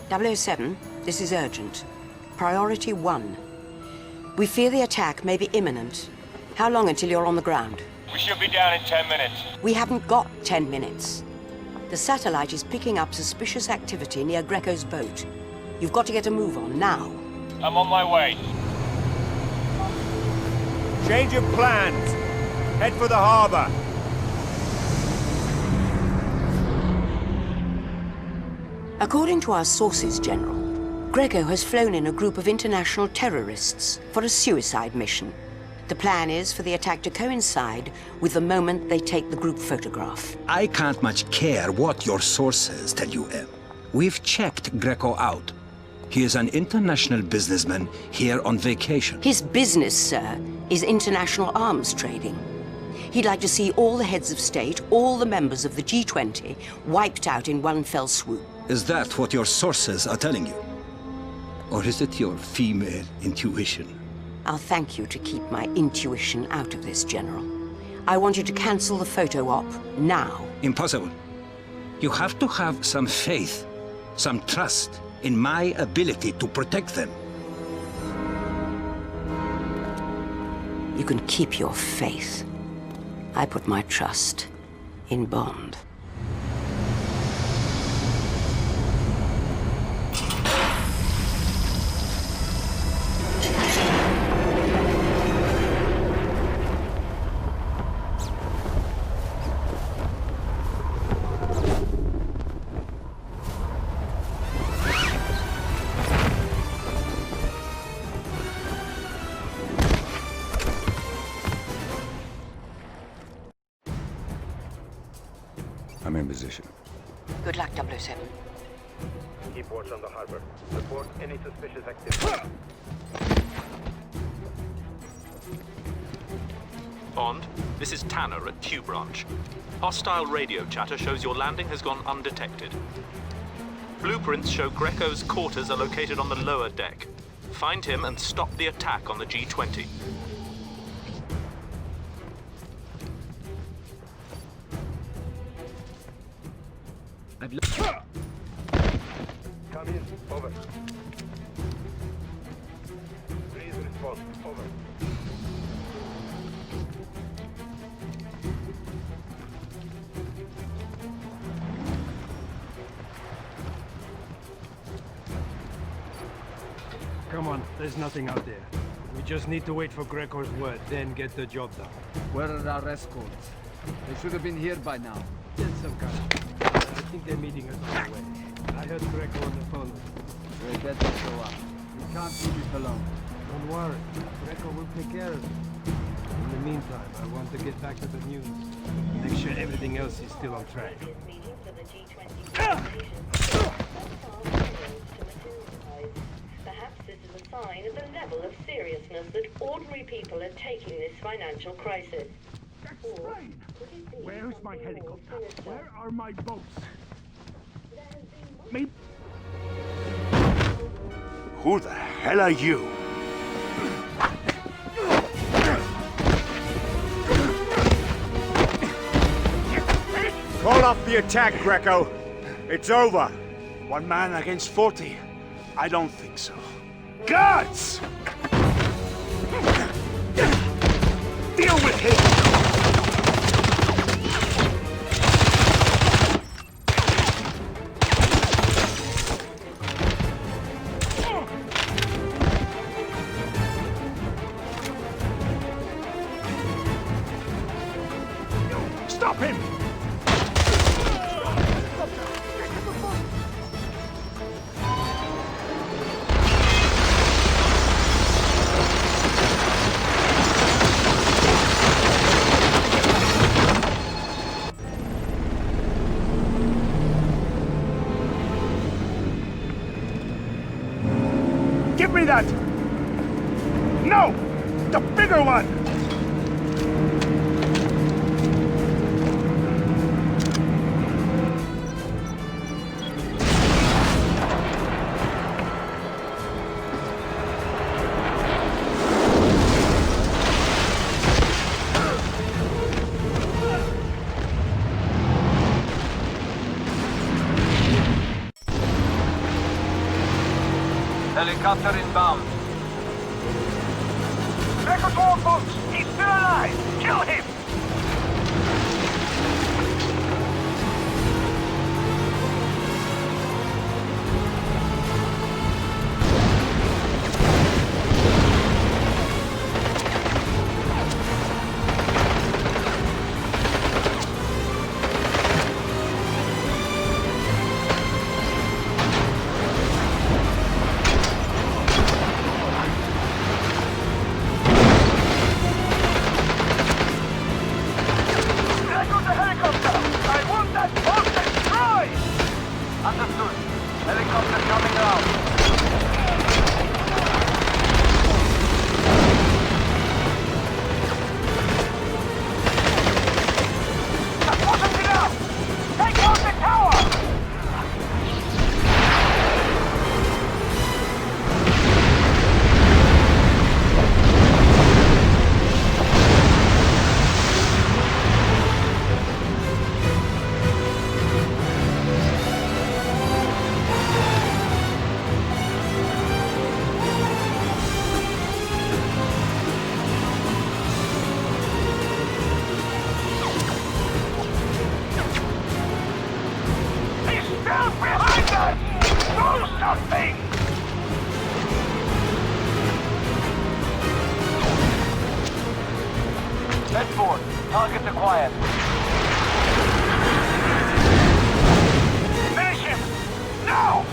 007, this is urgent. Priority 1. We fear the attack may be imminent. How long until you're on the ground? We should be down in 10 minutes. We haven't got 10 minutes. The satellite is picking up suspicious activity near Greco's boat. You've got to get a move on, now. I'm on my way. Change of plans. Head for the harbor. According to our sources, General, Greco has flown in a group of international terrorists for a suicide mission. The plan is for the attack to coincide with the moment they take the group photograph. I can't much care what your sources tell you, Em. We've checked Greco out. He is an international businessman here on vacation. His business, sir, is international arms trading. He'd like to see all the heads of state, all the members of the G20, wiped out in one fell swoop. Is that what your sources are telling you? Or is it your female intuition? I'll thank you to keep my intuition out of this, General. I want you to cancel the photo op, now. Impossible. You have to have some faith, some trust in my ability to protect them. You can keep your faith. I put my trust in Bond. I'm in position. Good luck, 007. Keep watch on the harbor. Report any suspicious activity. Bond, this is Tanner at Q Branch. Hostile radio chatter shows your landing has gone undetected. Blueprints show Greco's quarters are located on the lower deck. Find him and stop the attack on the G20. Come in. Over. Please respond. Over. Come on, there's nothing out there. We just need to wait for Greco's word, then get the job done. Where are our escorts? They should have been here by now. Get some kind of... I think they're meeting us on the way. I heard Greco on the phone. They better show up. We can't leave it alone. Don't worry, Greco will take care of it. In the meantime, I want to get back to the news. Make sure everything else is still on track. Perhaps this is a sign of the level of seriousness that ordinary people are taking this financial crisis. Explain! Where's my helicopter? Where are my boats? Maybe... Who the hell are you? Call off the attack, Greco. It's over. One man against 40? I don't think so. Guards! Deal with him! Stop him! Give me that! No! The bigger one! Helicopter inbound. Greco's war, folks! He's still alive! Kill him! Target acquired. Finish him! Now!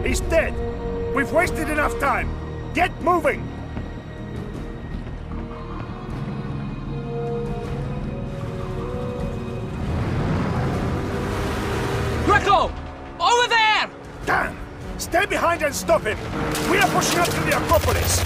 He's dead! We've wasted enough time! Get moving! Greco! Over there! Damn! Stay behind and stop him! We are pushing up to the Acropolis!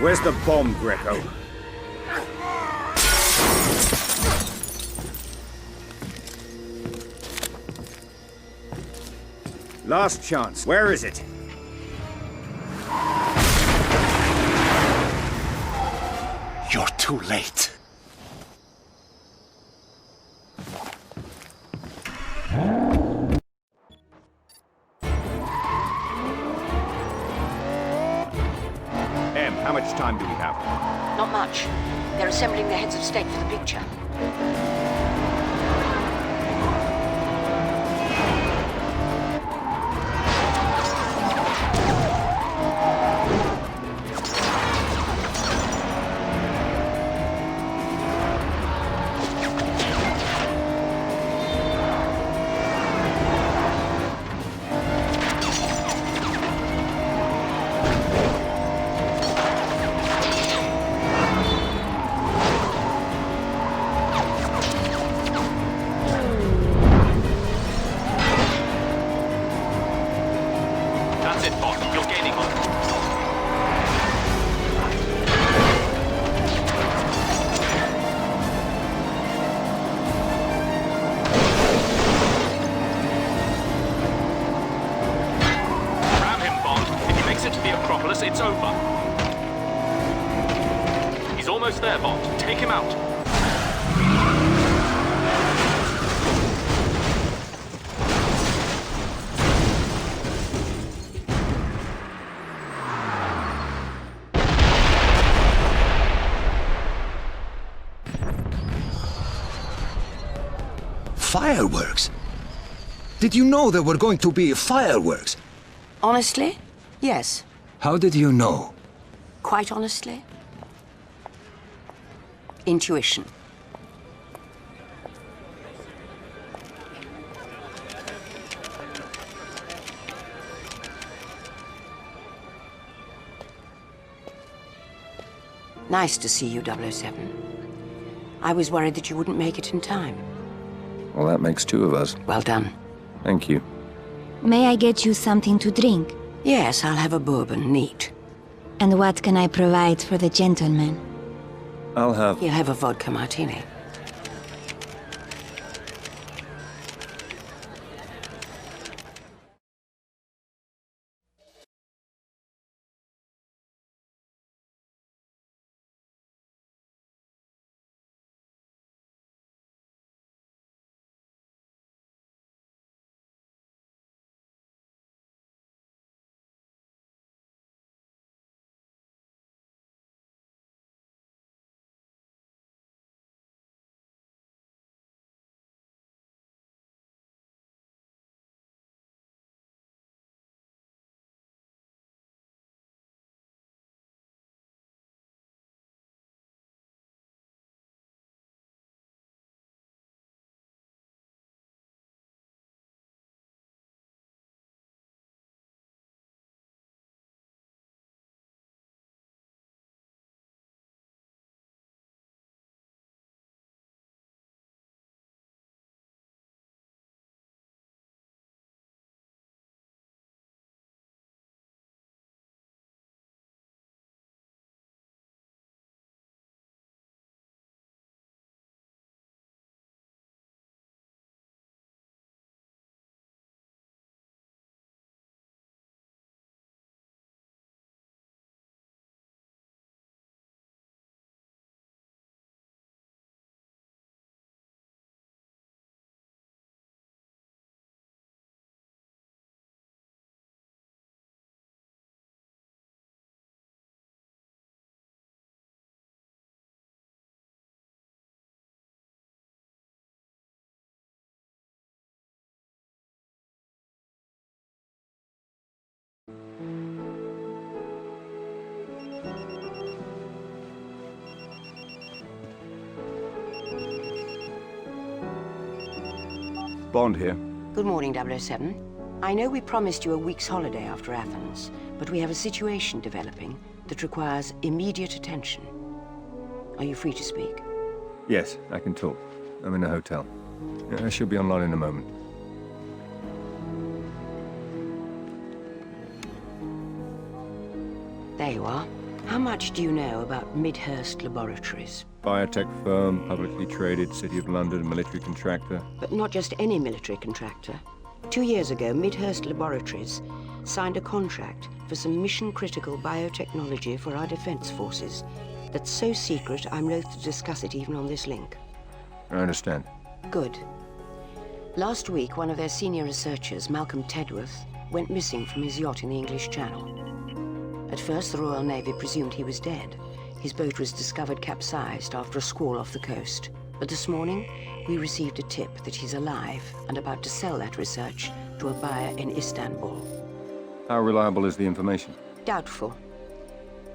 Where's the bomb, Greco? Last chance. Where is it? You're too late. How much time do we have? Not much. They're assembling the heads of state for the picture. It's over. He's almost there, Bond. Take him out. Fireworks? Did you know there were going to be fireworks? Honestly? Yes. How did you know? Quite honestly? Intuition. Nice to see you, 007. I was worried that you wouldn't make it in time. Well, that makes two of us. Well done. Thank you. May I get you something to drink? Yes, I'll have a bourbon, neat. And what can I provide for the gentleman? I'll have... He'll have a vodka martini. Bond here. Good morning, 007. I know we promised you a week's holiday after Athens, but we have a situation developing that requires immediate attention. Are you free to speak? Yes, I can talk. I'm in a hotel. I should be online in a moment. There you are. How much do you know about Midhurst Laboratories? Biotech firm, publicly traded, City of London, military contractor. But not just any military contractor. 2 years ago, Midhurst Laboratories signed a contract for some mission-critical biotechnology for our defense forces. That's so secret, I'm loath to discuss it even on this link. I understand. Good. Last week, one of their senior researchers, Malcolm Tedworth, went missing from his yacht in the English Channel. At first, the Royal Navy presumed he was dead. His boat was discovered capsized after a squall off the coast. But this morning, we received a tip that he's alive and about to sell that research to a buyer in Istanbul. How reliable is the information? Doubtful.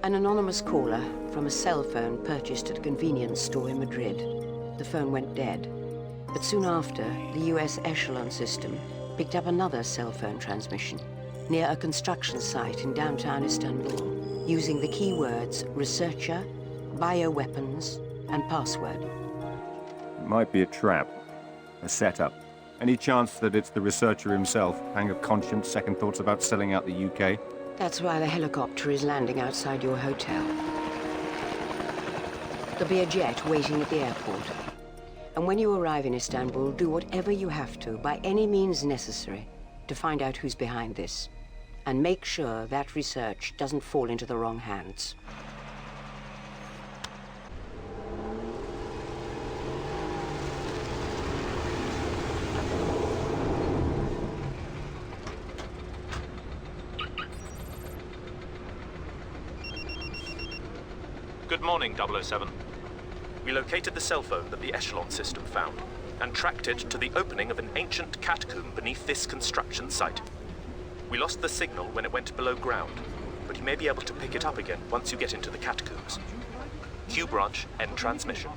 An anonymous caller from a cell phone purchased at a convenience store in Madrid. The phone went dead. But soon after, the US Echelon system picked up another cell phone transmission near a construction site in downtown Istanbul, using the keywords researcher, bioweapons, and password. It might be a trap. A setup. Any chance that it's the researcher himself? Pang of conscience, second thoughts about selling out the UK? That's why the helicopter is landing outside your hotel. There'll be a jet waiting at the airport. And when you arrive in Istanbul, do whatever you have to, by any means necessary, to find out who's behind this. And make sure that research doesn't fall into the wrong hands. Good morning, 007. We located the cell phone that the Echelon system found and tracked it to the opening of an ancient catacomb beneath this construction site. We lost the signal when it went below ground, but you may be able to pick it up again once you get into the catacombs. Q branch, end transmission.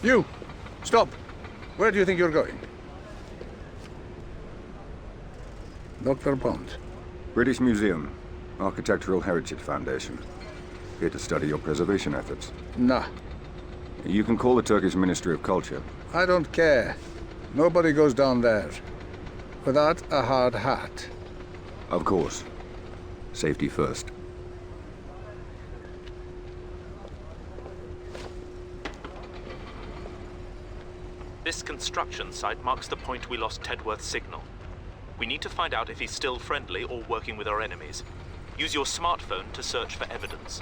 You! Stop! Where do you think you're going? Dr. Bond. British Museum. Architectural Heritage Foundation. Here to study your preservation efforts. Nah. You can call the Turkish Ministry of Culture. I don't care. Nobody goes down there. Without a hard hat. Of course. Safety first. This construction site marks the point we lost Tedworth's signal. We need to find out if he's still friendly or working with our enemies. Use your smartphone to search for evidence.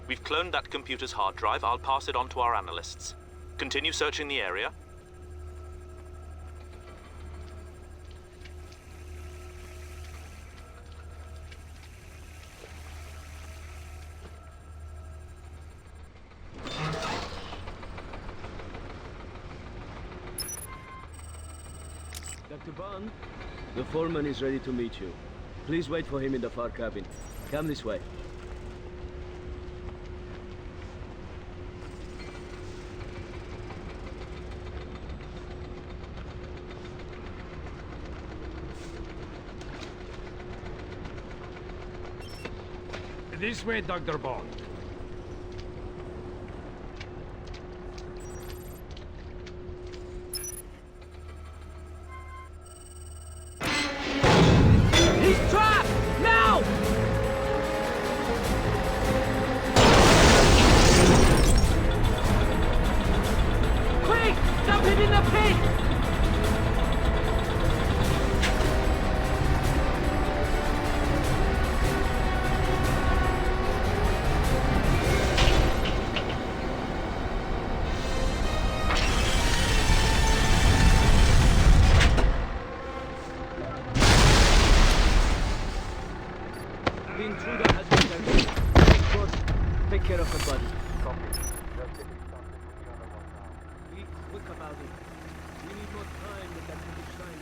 We've cloned that computer's hard drive. I'll pass it on to our analysts. Continue searching the area. Dr. Bond, the foreman is ready to meet you. Please wait for him in the far cabin. Come this way. This way, Dr. Bond. He's trapped! Now! Quick! Dump him in the pit! The intruder has been targeted. Of course, take care of the body. Be quick about it. We need more time with that British sign.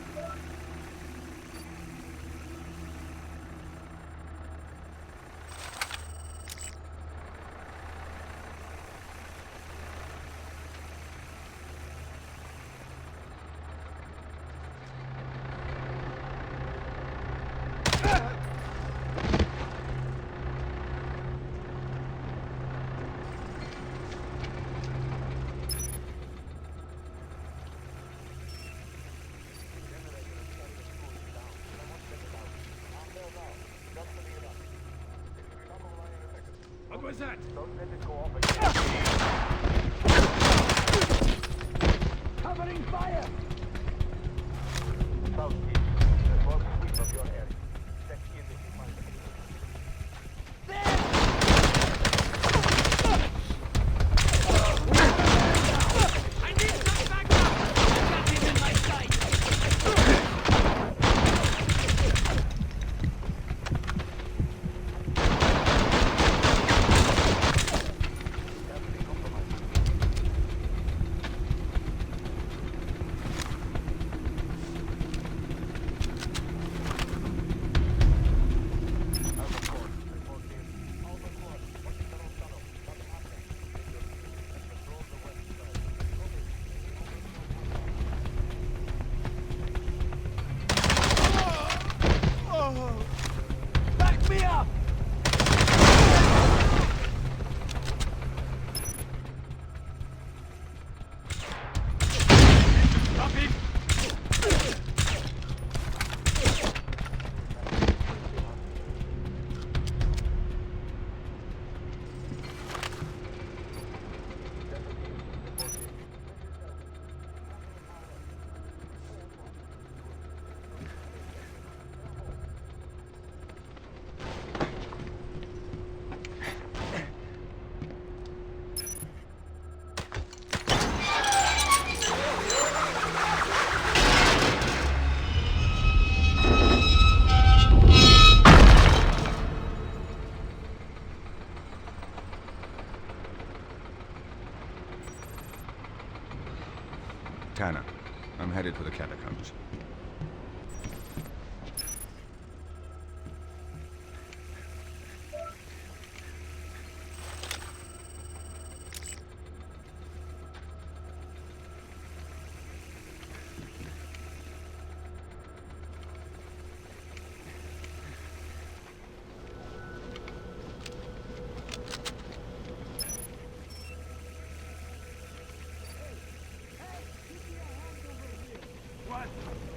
What was that? Don't let it go off again. Covering fire! Southeast, the bulk sweep of your area. Check in if you find anything. I need some backup! I've got him in my sight! Back me up! Stop him! Tanner, I'm headed for the catacombs.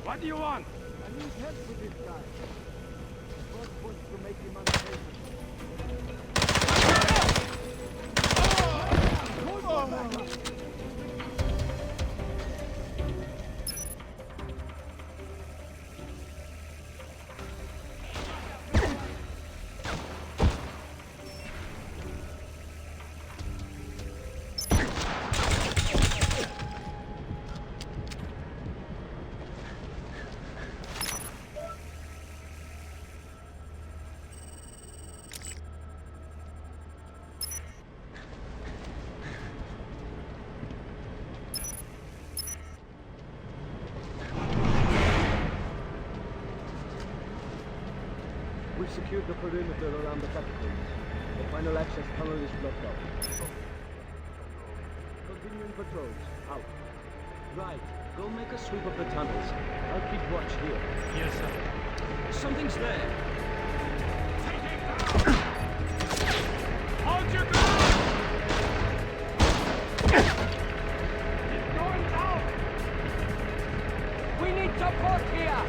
What do you want? I need help with this guy. Boss wants to make him unstable. Hold on back up. We've secured the perimeter around the catacombs. The final access tunnel is blocked off. Continuing patrols. Out. Right. Go make a sweep of the tunnels. I'll keep watch here. Yes, sir. Something's there. Hold your ground! It's going down! We need support here!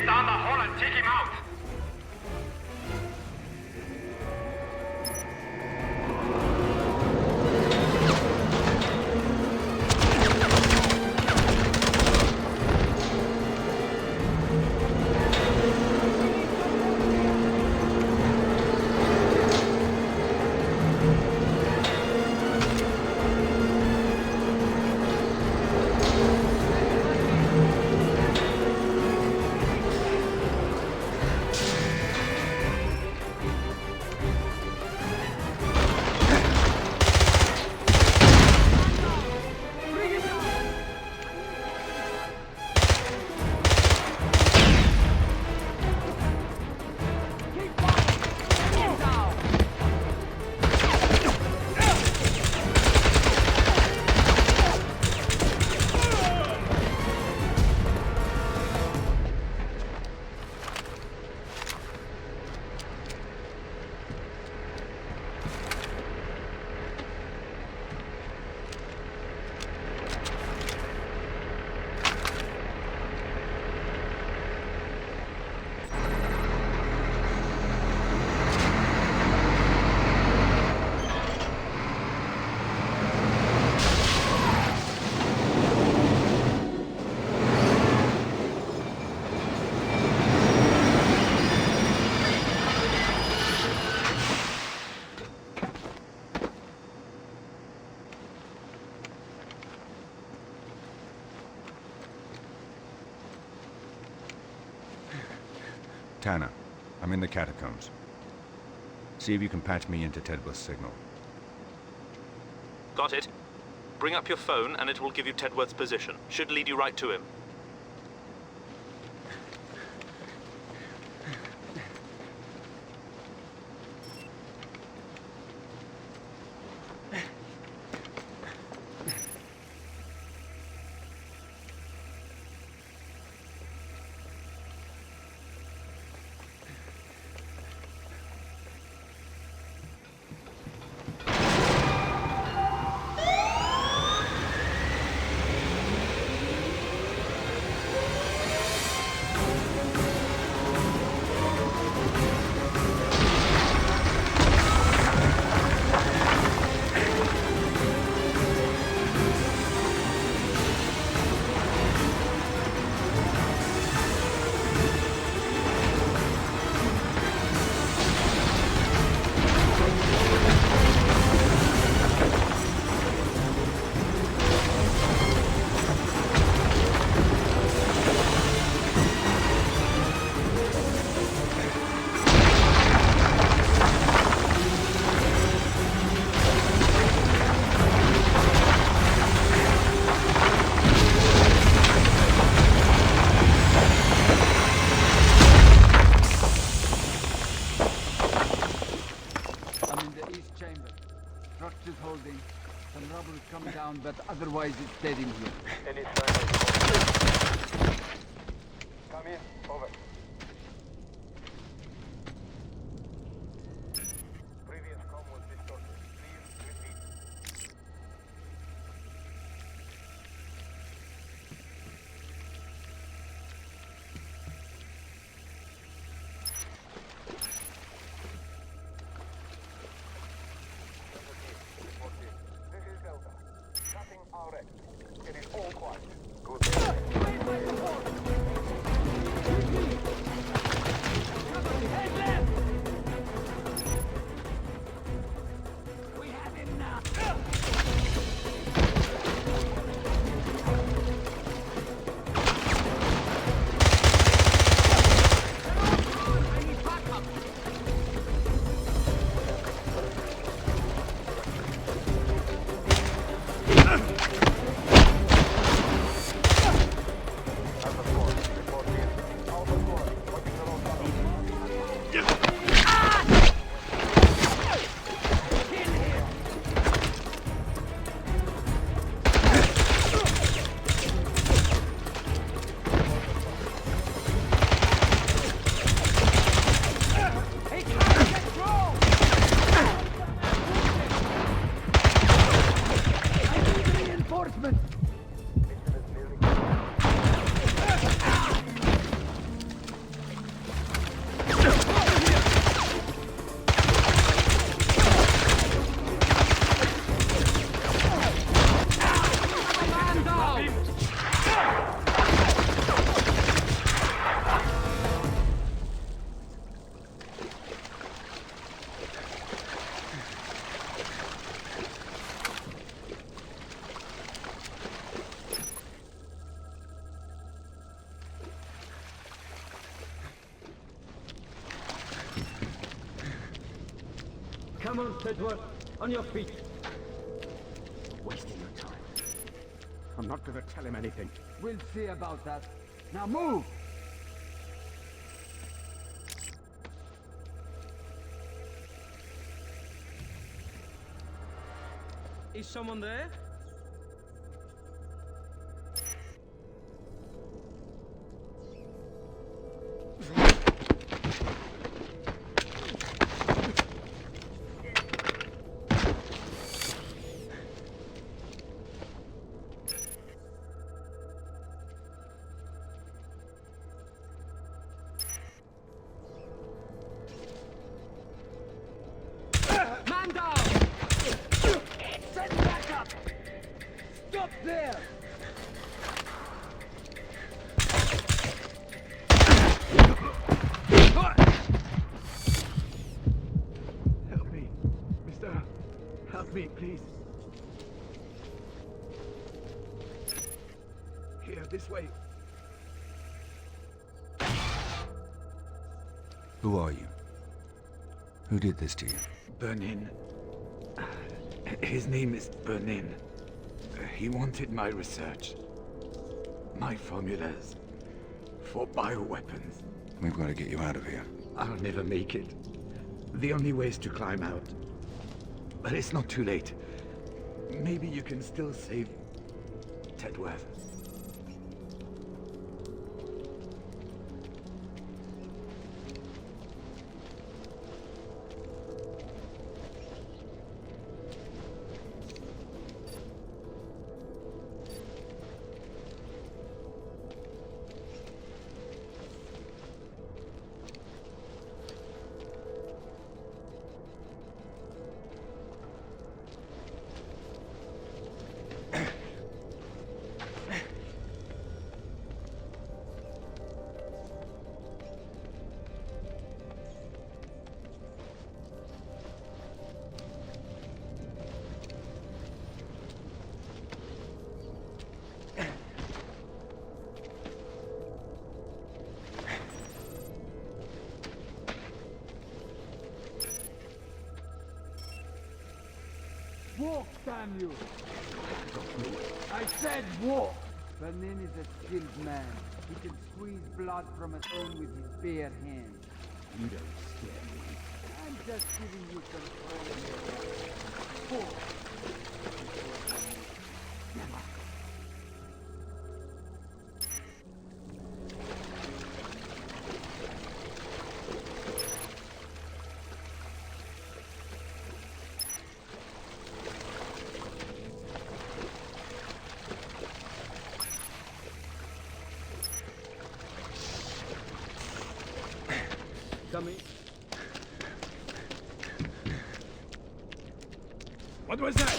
Get down the hole and take him out! Tanner, I'm in the catacombs. See if you can patch me into Tedworth's signal. Got it. Bring up your phone and it will give you Tedworth's position. Should lead you right to him. But otherwise it's dead in here. Any sign of... Come in. Over. Previous comm was distorted. Please repeat. This is Delta. Cutting RX. It is all quiet. Good. Head left! We have him now! I need backup! Come on, Edward. On your feet. Wasting your time. I'm not gonna tell him anything. We'll see about that. Now move! Is someone there? Man down! Send back up! Stop there! Help me. Mister. Help me, please. Here, this way. Who are you? Who did this to you? Bernin. His name is Bernin. He wanted my research. My formulas. For bioweapons. We've got to get you out of here. I'll never make it. The only way is to climb out. But it's not too late. Maybe you can still save Tedworth. Walk, damn you! I said walk! Bernin is a skilled man. He can squeeze blood from a stone with his bare hands. You don't scare me. I'm just giving you control of your life. Walk! Coming. What was that?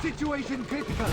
Situation critical.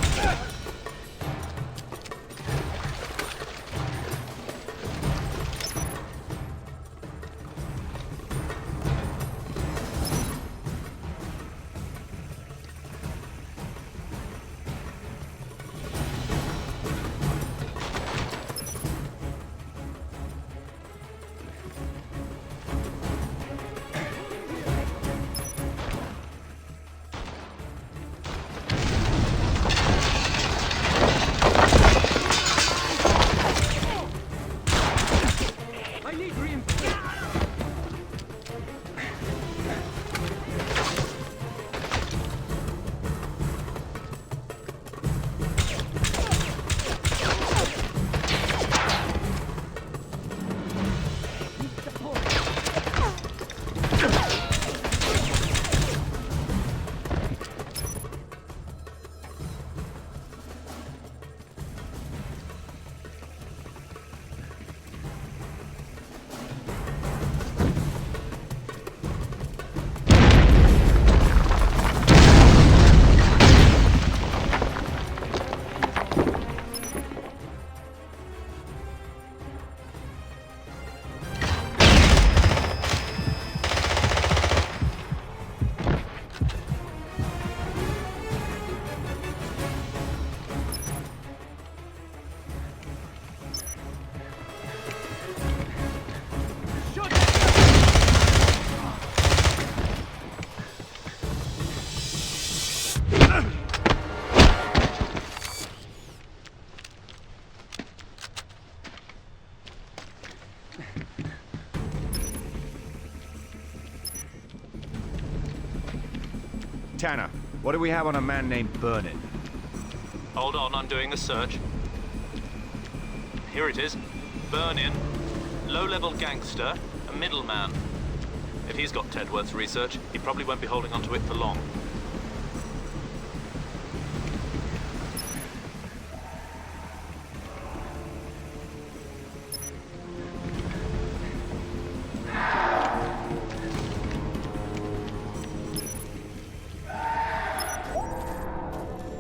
Tanner, what do we have on a man named Burnin? Hold on, I'm doing a search. Here it is. Burnin. Low-level gangster, a middleman. If he's got Tedworth's research, he probably won't be holding onto it for long.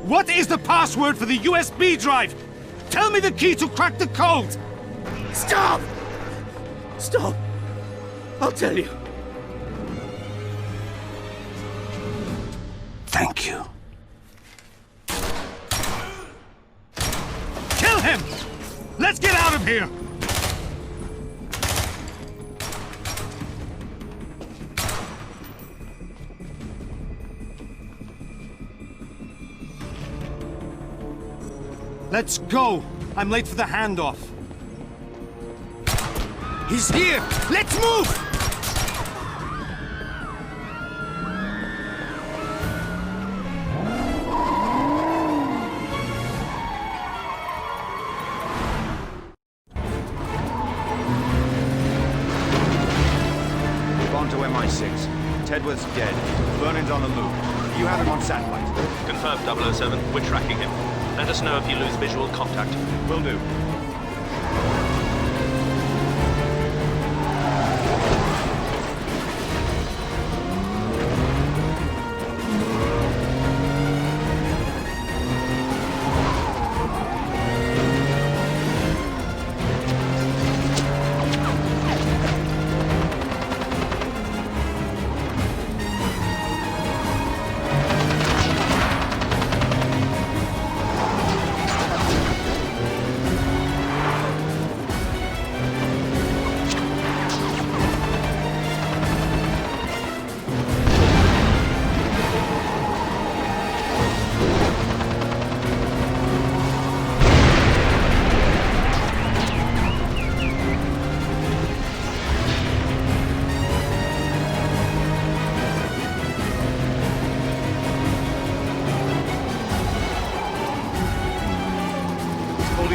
What is the password for the USB drive? Tell me the key to crack the code! Stop! Stop! I'll tell you. Thank you. Kill him! Let's get out of here! Let's go! I'm late for the handoff. He's here! Let's move! We've gone to MI6. Tedworth's dead. Vernon's on the move. You have him on satellite. Confirmed, 007. We're tracking him. Let us know if you lose visual contact. Will do.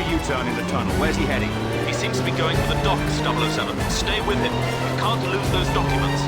U-turn in the tunnel. Where's he heading? He seems to be going for the docks, 007. Stay with him. We can't lose those documents.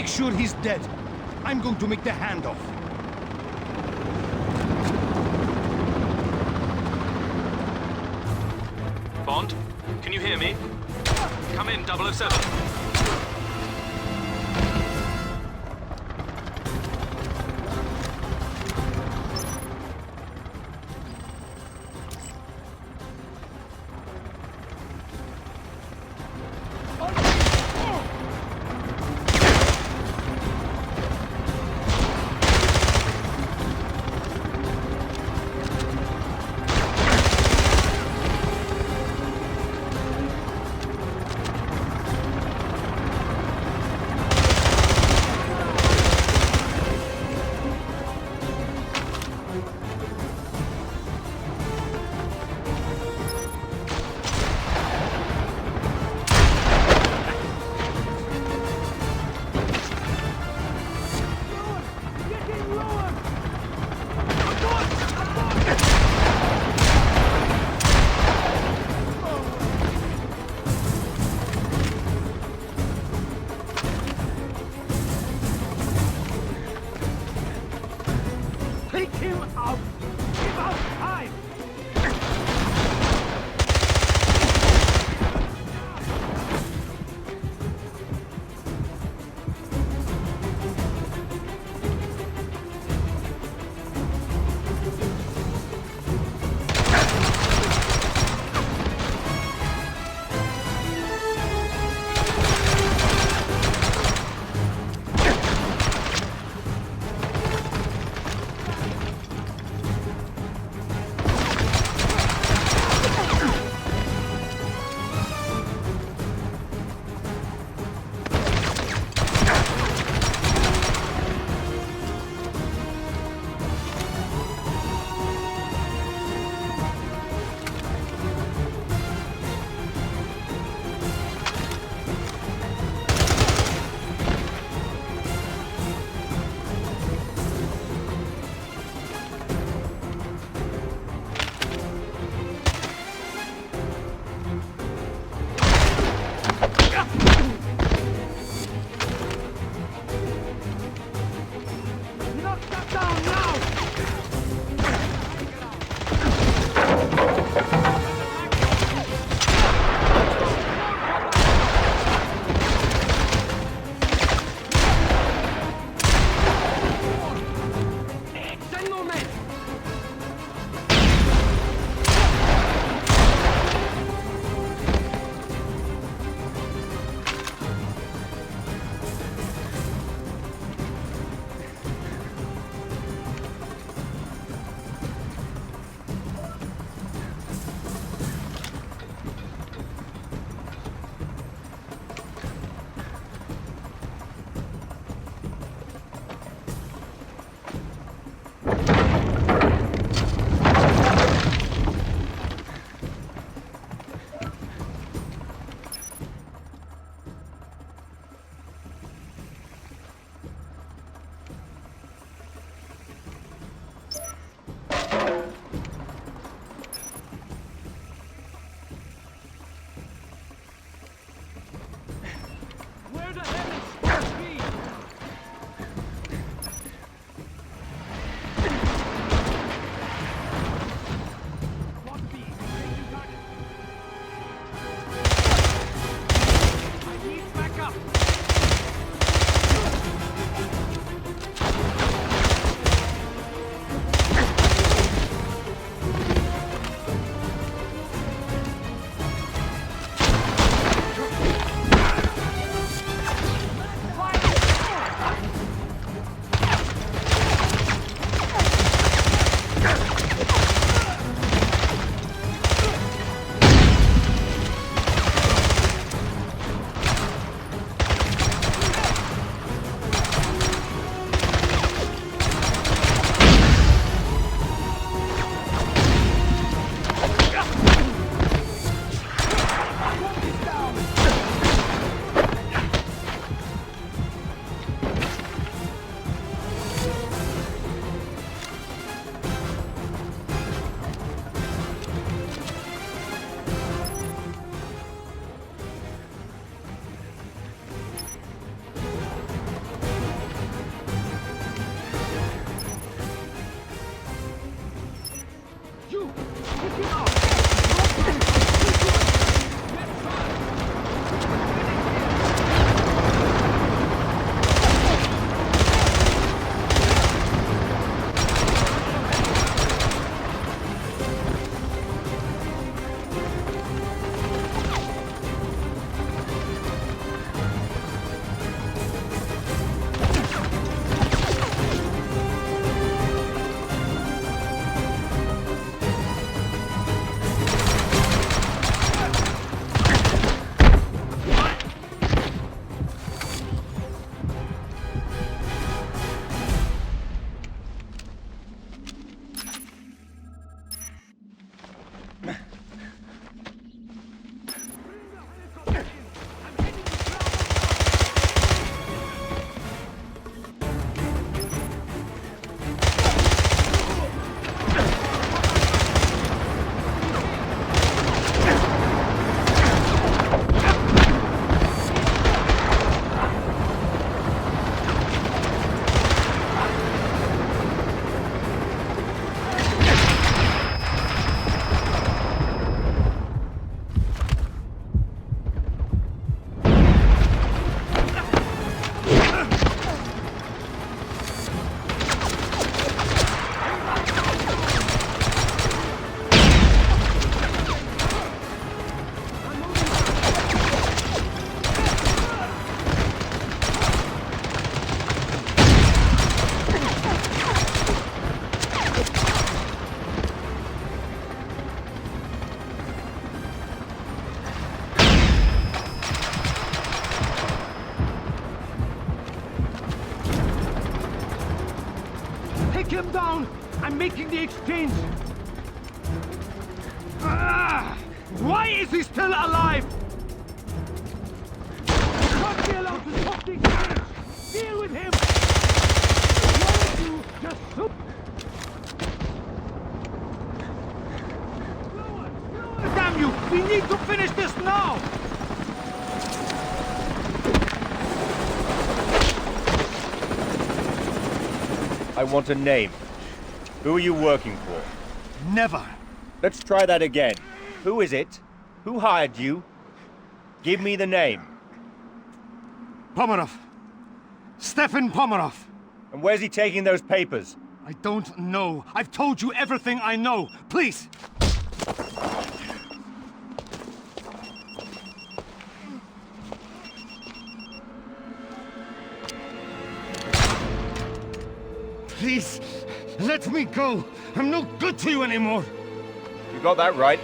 Make sure he's dead. I'm going to make the handoff. Bond, can you hear me? Come in, 007. him down! I'm making the exchange! Why is he still alive? You can't be allowed to stop the exchange! Deal with him! Why don't you just shoot? Slower! Damn you! We need to finish this now! I want a name. Who are you working for? Never. Let's try that again. Who is it? Who hired you? Give me the name. Pomerov. Stefan Pomerov. And where's he taking those papers? I don't know. I've told you everything I know. Please. Please, let me go. I'm no good to you anymore. You got that right.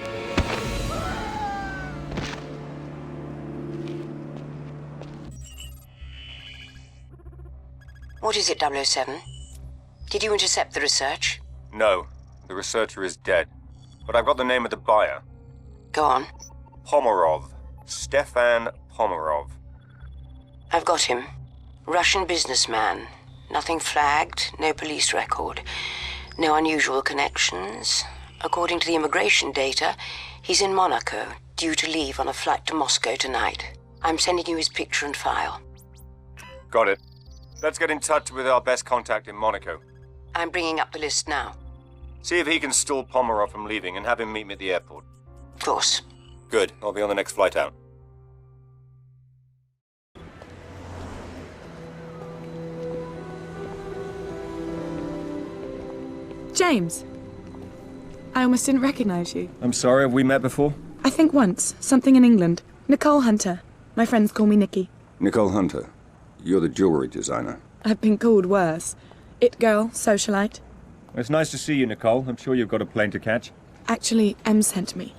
What is it, 007? Did you intercept the research? No, the researcher is dead. But I've got the name of the buyer. Go on. Pomerov. Stefan Pomerov. I've got him. Russian businessman. Nothing flagged, no police record. No unusual connections. According to the immigration data, he's in Monaco, due to leave on a flight to Moscow tonight. I'm sending you his picture and file. Got it. Let's get in touch with our best contact in Monaco. I'm bringing up the list now. See if he can stall Pomerov from leaving and have him meet me at the airport. Of course. Good. I'll be on the next flight out. James. I almost didn't recognize you. I'm sorry, have we met before? I think once. Something in England. Nicole Hunter. My friends call me Nikki. Nicole Hunter. You're the jewelry designer. I've been called worse. It girl, socialite. It's nice to see you, Nicole. I'm sure you've got a plane to catch. Actually, Em sent me.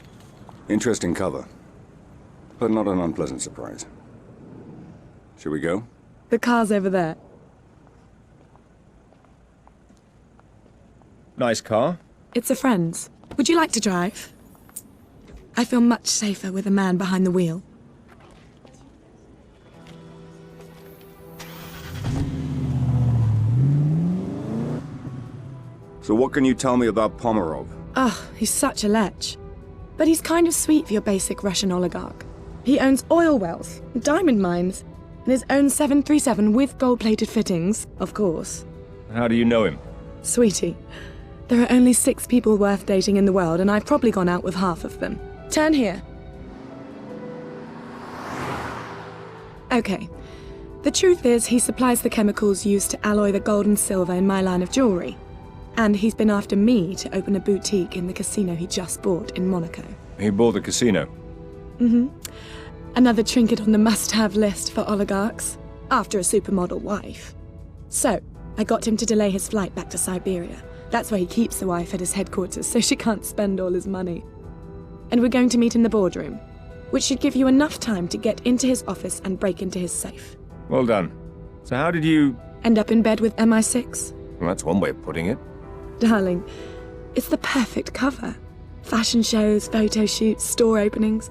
Interesting cover. But not an unpleasant surprise. Shall we go? The car's over there. Nice car. It's a friend's. Would you like to drive? I feel much safer with a man behind the wheel. So what can you tell me about Pomerov? Oh, he's such a lech. But he's kind of sweet for your basic Russian oligarch. He owns oil wells, diamond mines, and his own 737 with gold-plated fittings, of course. How do you know him? Sweetie, there are only 6 people worth dating in the world, and I've probably gone out with half of them. Turn here. Okay. The truth is, he supplies the chemicals used to alloy the gold and silver in my line of jewelry. And he's been after me to open a boutique in the casino he just bought in Monaco. He bought the casino? Mm-hmm. Another trinket on the must-have list for oligarchs, after a supermodel wife. So, I got him to delay his flight back to Siberia. That's where he keeps the wife at his headquarters, so she can't spend all his money. And we're going to meet in the boardroom, which should give you enough time to get into his office and break into his safe. Well done. So how did you... End up in bed with MI6? Well, that's one way of putting it. Darling, it's the perfect cover. Fashion shows, photo shoots, store openings.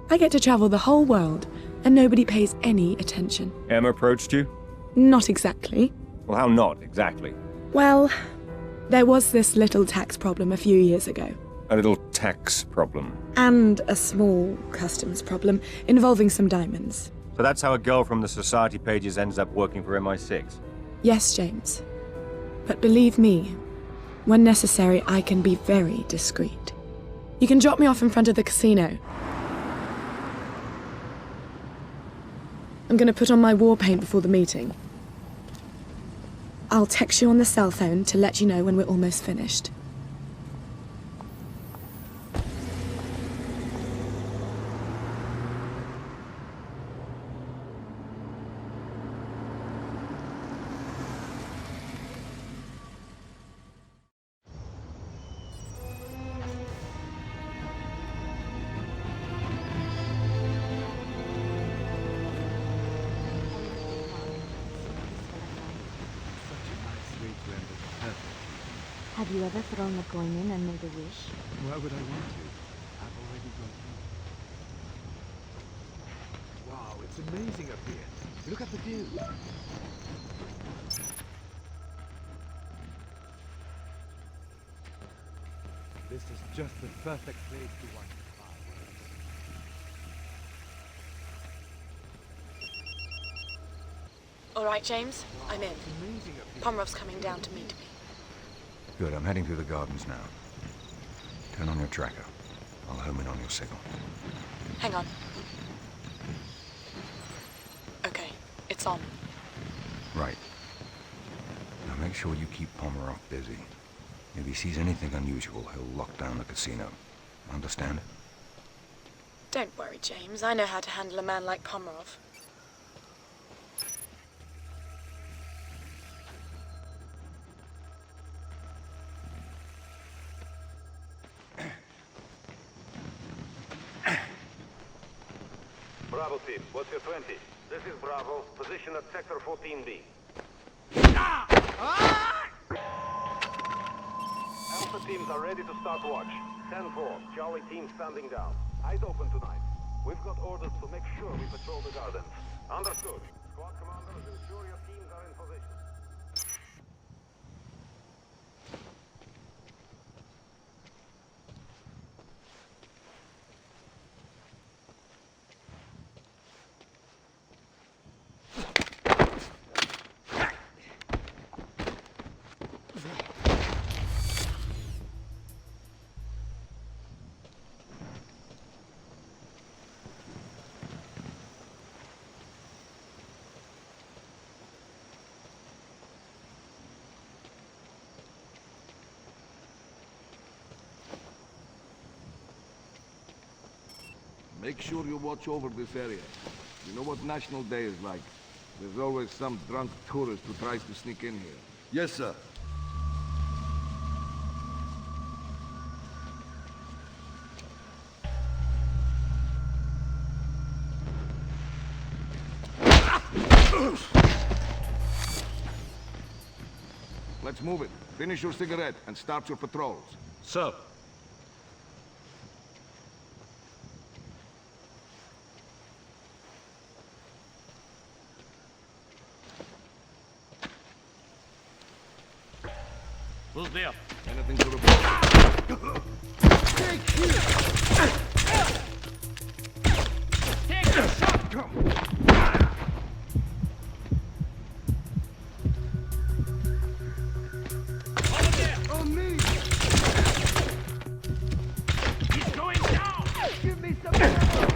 I get to travel the whole world, and nobody pays any attention. Emma approached you? Not exactly. Well, how not exactly? Well, there was this little tax problem a few years ago. A little tax problem. And a small customs problem involving some diamonds. So that's how a girl from the society pages ends up working for MI6? Yes, James. But believe me, when necessary, I can be very discreet. You can drop me off in front of the casino. I'm going to put on my war paint before the meeting. I'll text you on the cell phone to let you know when we're almost finished. Have you ever thrown the coin in and made a wish? Why would I want to? I've already gone through. Wow, it's amazing up here. Look at the view. This is just the perfect place to watch the fireworks. All right, James, I'm in. Pomerov's coming down to meet me. Good, I'm heading through the gardens now. Turn on your tracker. I'll home in on your signal. Hang on. Okay, it's on. Right. Now make sure you keep Pomerov busy. If he sees anything unusual, he'll lock down the casino. Understand? Don't worry, James. I know how to handle a man like Pomerov. Bravo team, what's your 20? This is Bravo, position at sector 14B. Alpha teams are ready to start watch. 10-4, Charlie team standing down. Eyes open tonight. We've got orders to make sure we patrol the gardens. Understood. Squad commanders, ensure your teams are in position. Make sure you watch over this area. You know what National Day is like. There's always some drunk tourist who tries to sneak in here. Yes, sir. Let's move it. Finish your cigarette and start your patrols. Sir. Who's there? Anything to report? Take the shot! Over there! On me! He's going down! Give me some cover!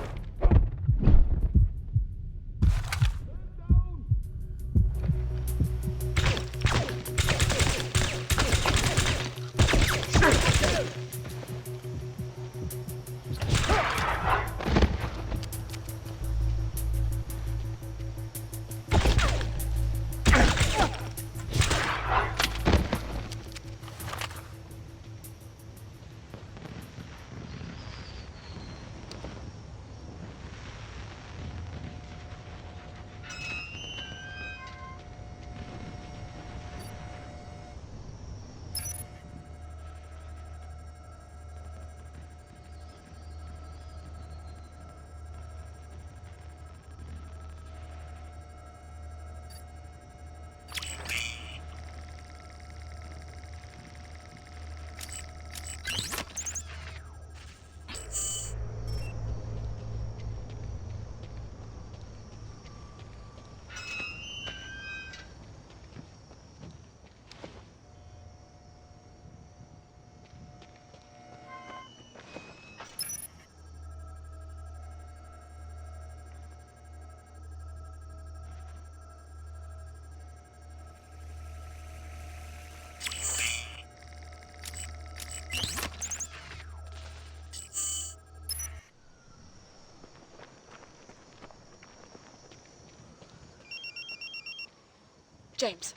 James.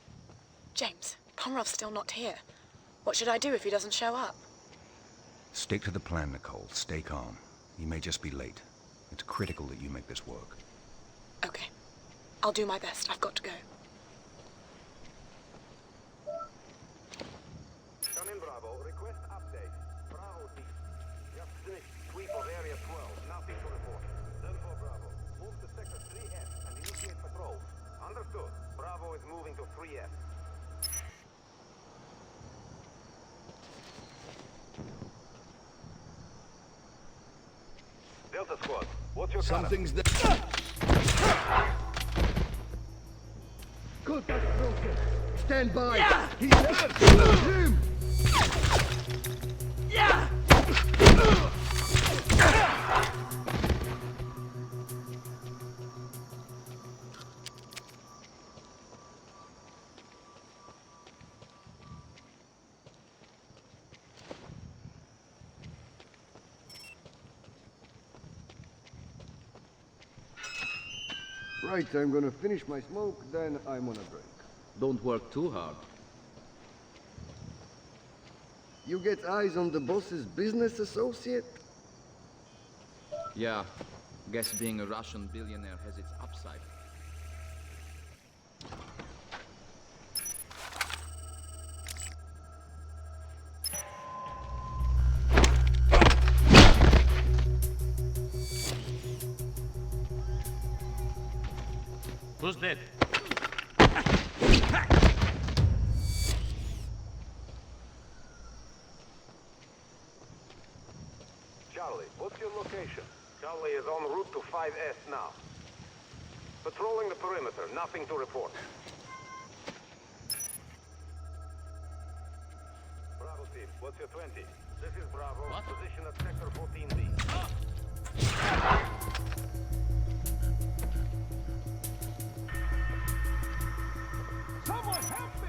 James, Pomerov's still not here. What should I do if he doesn't show up? Stick to the plan, Nicole. Stay calm. He may just be late. It's critical that you make this work. Okay. I'll do my best. I've got to go. Come in, Bravo is moving to 3S. Delta Squad, what's your Something's there. Good, that's broken. Stand by. Yeah. He's hurt. Him. Yeah! Right, I'm gonna finish my smoke, then I'm on a break. Don't work too hard. You get eyes on the boss's business associate? Yeah. Guess being a Russian billionaire has its upside. Who's dead? Charlie, what's your location? Charlie is en route to 5S now. Patrolling the perimeter, nothing to report. Bravo team, what's your 20? This is Bravo, position at sector 14B. Someone help me!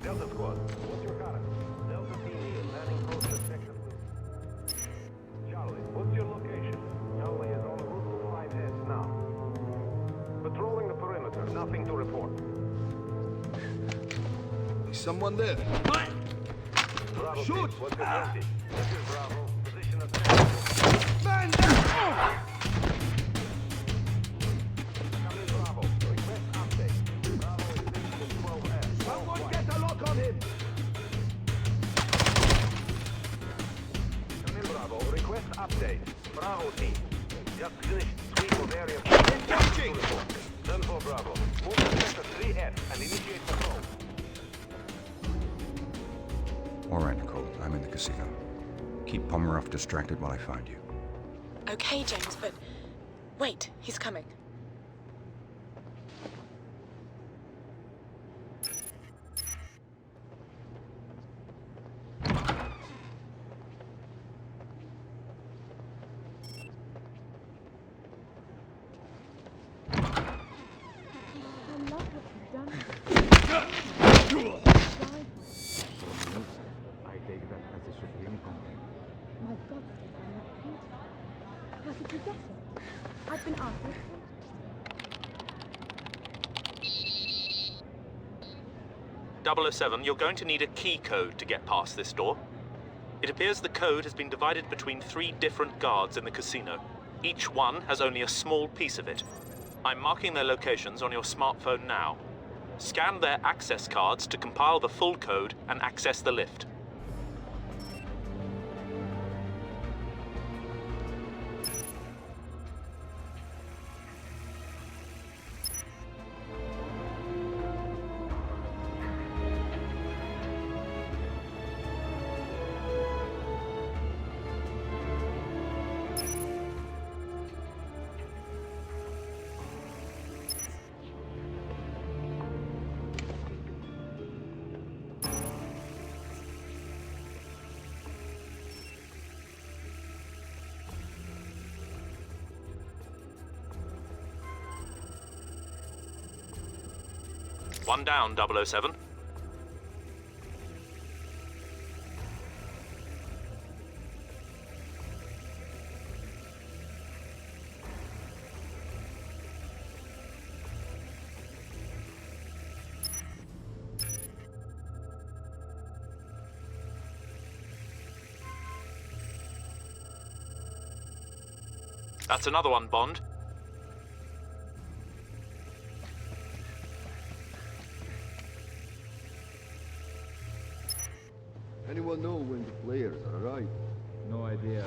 Delta Squad, what's your current? Delta PiiiiE is landing close to sector 2. Charlie, what's your location? Charlie is en route to 5S now. Patrolling the perimeter, nothing to report. Is someone there? What? Bravo Shoot! team, what's your 20? This is Bravo, position at sector 2. Man down! Come in, Bravo. Request update. Bravo is reaching 12S. Someone get a lock on him! Come in, Bravo. Request update. Bravo team. Just finished sweep of area. Watching! 10-4 Bravo. Move to sector 3S and initiate patrol. All right, Nicole. I'm in the casino. Keep Pomeroff distracted while I find you. Okay, James, but... Wait, he's coming. I take that as a supreme compliment. My God, Stefan, that paint. How did you get it? I've been after it. 007, you're going to need a key code to get past this door. It appears the code has been divided between 3 different guards in the casino. Each one has only a small piece of it. I'm marking their locations on your smartphone now. Scan their access cards to compile the full code and access the lift. One down, 007. That's another one, Bond. Anyone know when the players arrive? No idea.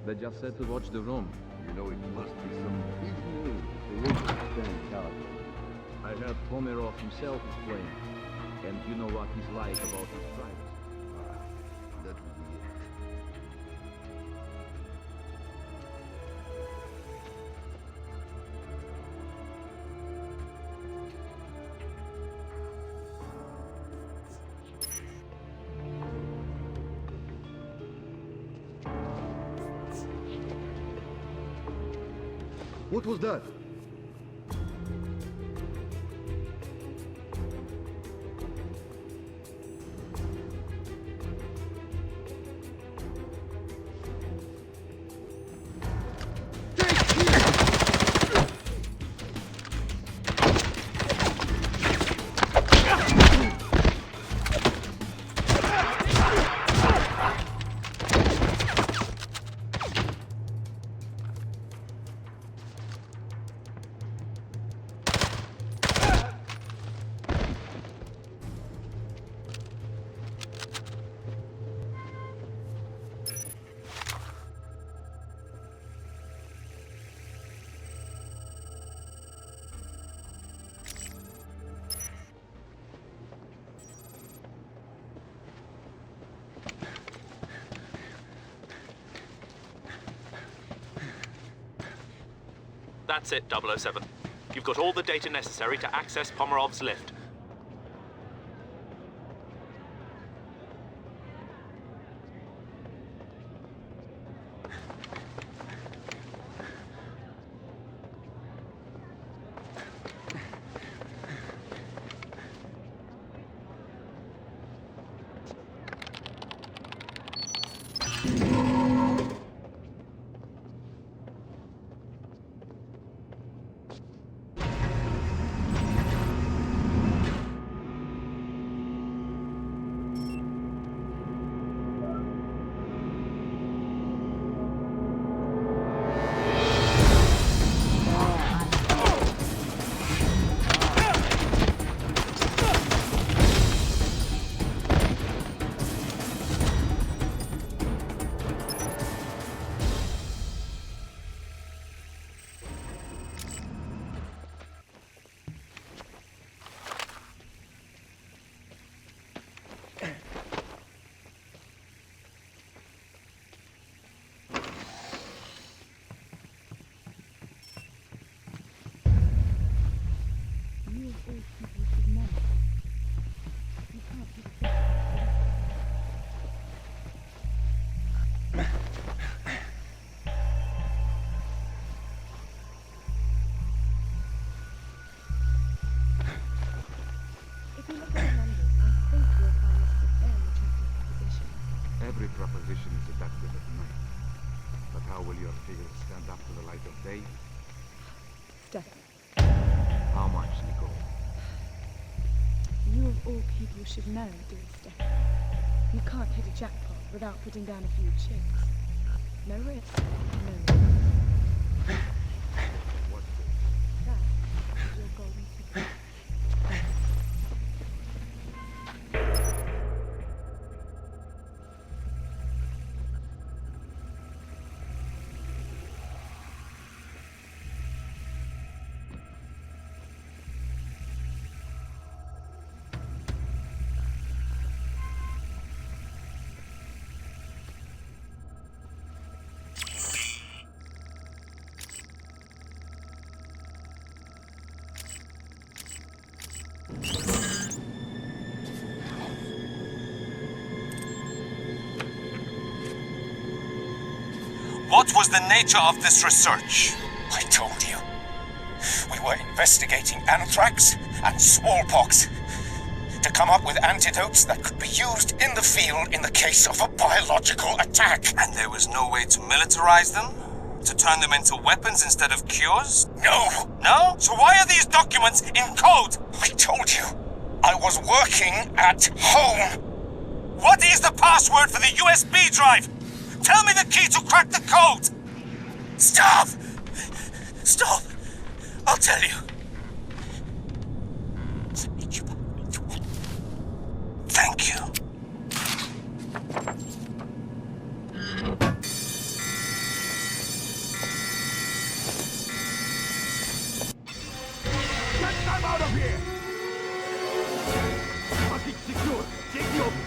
They just said to watch the room. You know, it must be some big news if they won't stand character. I heard Pomerov himself is playing. And you know what he's like about his drivers. That will be it. What was that? That's it, 007. You've got all the data necessary to access Pomerov's lift. Every proposition is seductive at night. But how will your figures stand up to the light of day? Stefan. How much, Nicole? You of all people should know, dear Stefan. You can't hit a jackpot without putting down a few chips. No risk, no risk. What's this? That is your golden ticket. What was the nature of this research? I told you. We were investigating anthrax and smallpox. To come up with antidotes that could be used in the field in the case of a biological attack. And there was no way to militarize them? To turn them into weapons instead of cures? No! No? So why are these documents in code? I told you, I was working at home. What is the password for the USB drive? Tell me the key to crack the code! Stop! Stop! I'll tell you. Thank you. Get them out of here! Package secure. Take the open.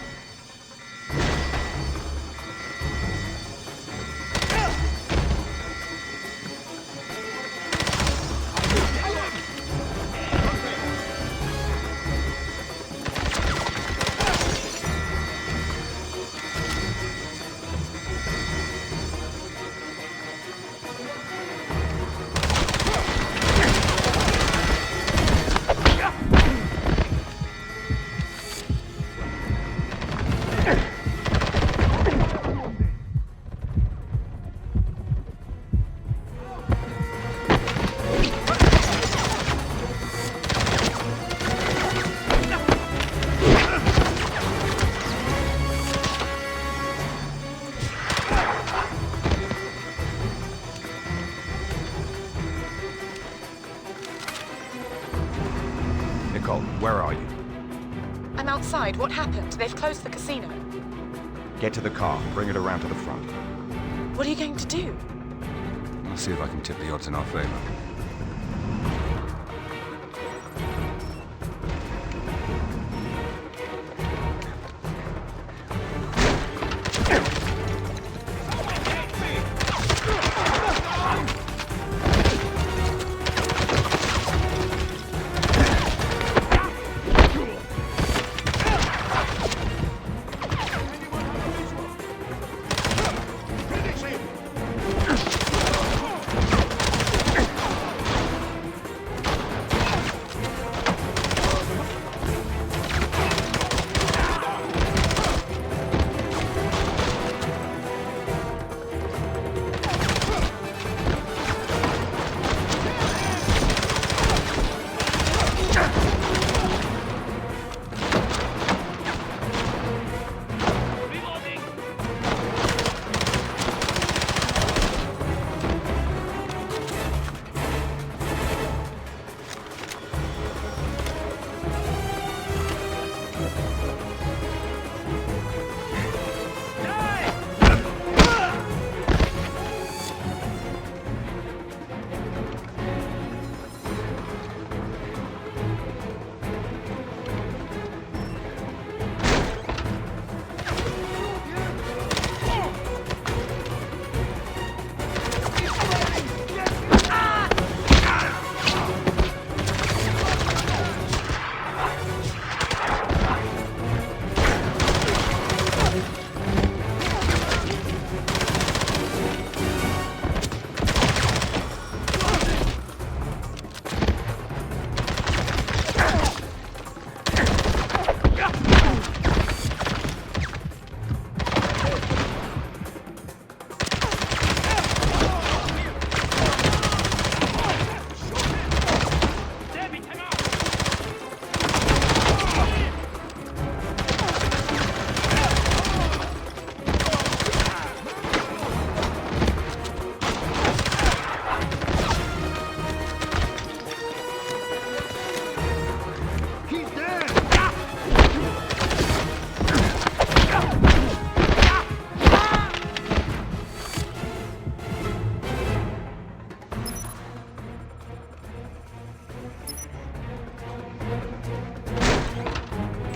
Where are you? I'm outside. What happened? They've closed the casino. Get to the car. Bring it around to the front. What are you going to do? I'll see if I can tip the odds in our favor.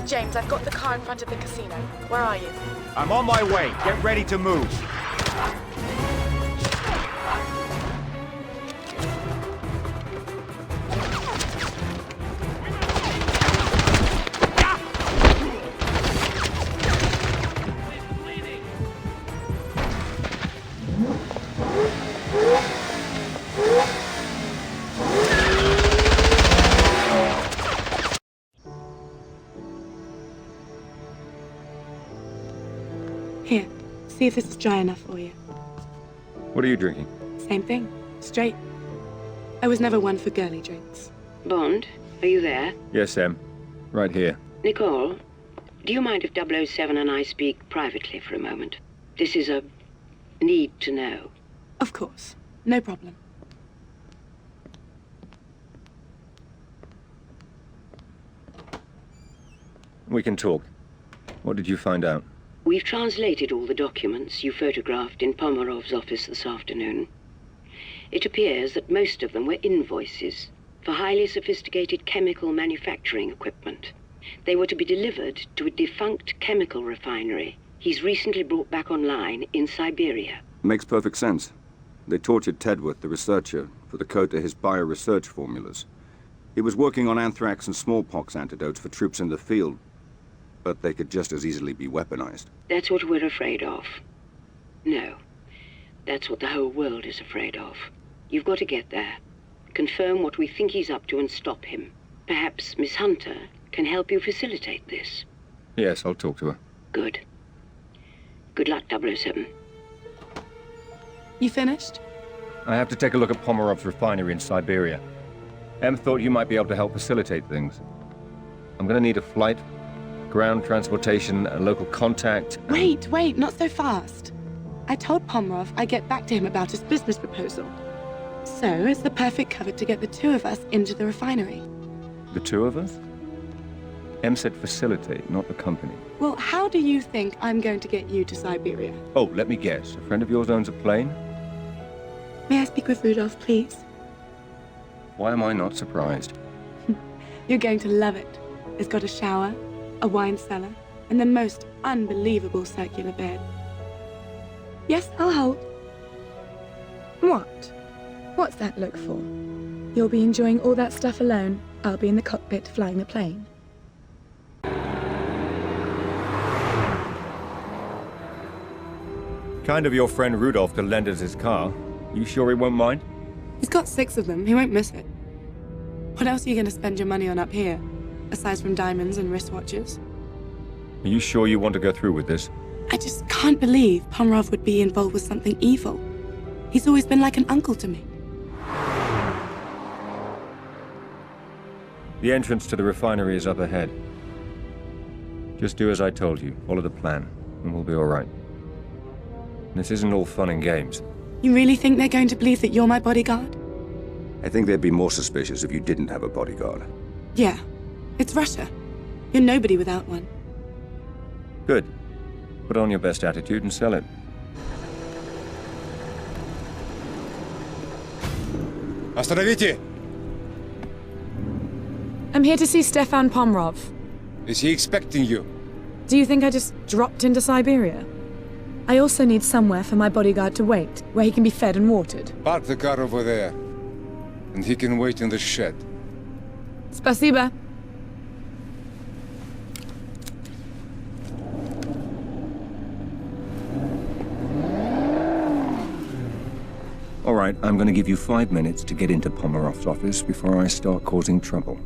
James, I've got the car in front of the casino. Where are you? I'm on my way. Get ready to move. Here, see if this is dry enough for you. What are you drinking? Same thing, straight. I was never one for girly drinks. Bond, are you there? Yes, Em. Right here. Nicole, do you mind if 007 and I speak privately for a moment? This is a need to know. Of course, no problem. We can talk. What did you find out? We've translated all the documents you photographed in Pomerov's office this afternoon. It appears that most of them were invoices for highly sophisticated chemical manufacturing equipment. They were to be delivered to a defunct chemical refinery he's recently brought back online in Siberia. Makes perfect sense. They tortured Tedworth, the researcher, for the code to his bioresearch formulas. He was working on anthrax and smallpox antidotes for troops in the field, but they could just as easily be weaponized. That's what we're afraid of. No, that's what the whole world is afraid of. You've got to get there, confirm what we think he's up to and stop him. Perhaps Miss Hunter can help you facilitate this. Yes, I'll talk to her. Good. Good luck, 007. You finished? I have to take a look at Pomerov's refinery in Siberia. Em thought you might be able to help facilitate things. I'm gonna need a flight, ground transportation, a local contact. Wait, not so fast. I told Pomerov I'd get back to him about his business proposal. So it's the perfect cover to get the two of us into the refinery. The two of us? Em said facilitate, not the company. Well, how do you think I'm going to get you to Siberia? Oh, let me guess. A friend of yours owns a plane? May I speak with Rudolph, please? Why am I not surprised? You're going to love it. It's got a shower, a wine cellar, and the most unbelievable circular bed. Yes, I'll hold. What? What's that look for? You'll be enjoying all that stuff alone. I'll be in the cockpit flying the plane. Kind of your friend Rudolph to lend us his car. You sure he won't mind? He's got 6 of them. He won't miss it. What else are you going to spend your money on up here, aside from diamonds and wristwatches? Are you sure you want to go through with this? I just can't believe Pomerov would be involved with something evil. He's always been like an uncle to me. The entrance to the refinery is up ahead. Just do as I told you. Follow the plan, and we'll be all right. This isn't all fun and games. You really think they're going to believe that you're my bodyguard? I think they'd be more suspicious if you didn't have a bodyguard. Yeah. It's Russia. You're nobody without one. Good. Put on your best attitude and sell it. Остановите! I'm here to see Stefan Pomerov. Is he expecting you? Do you think I just dropped into Siberia? I also need somewhere for my bodyguard to wait, where he can be fed and watered. Park the car over there, and he can wait in the shed. Spasiba. All right, I'm going to give you 5 minutes to get into Pomerov's office before I start causing trouble.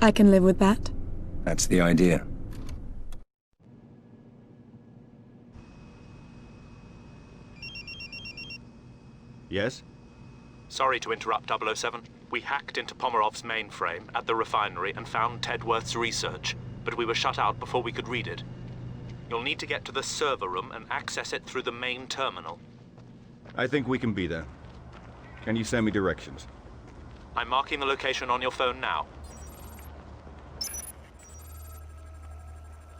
I can live with that. That's the idea. Yes? Sorry to interrupt, 007. We hacked into Pomerov's mainframe at the refinery and found Tedworth's research, but we were shut out before we could read it. You'll need to get to the server room and access it through the main terminal. I think we can be there. Can you send me directions? I'm marking the location on your phone now.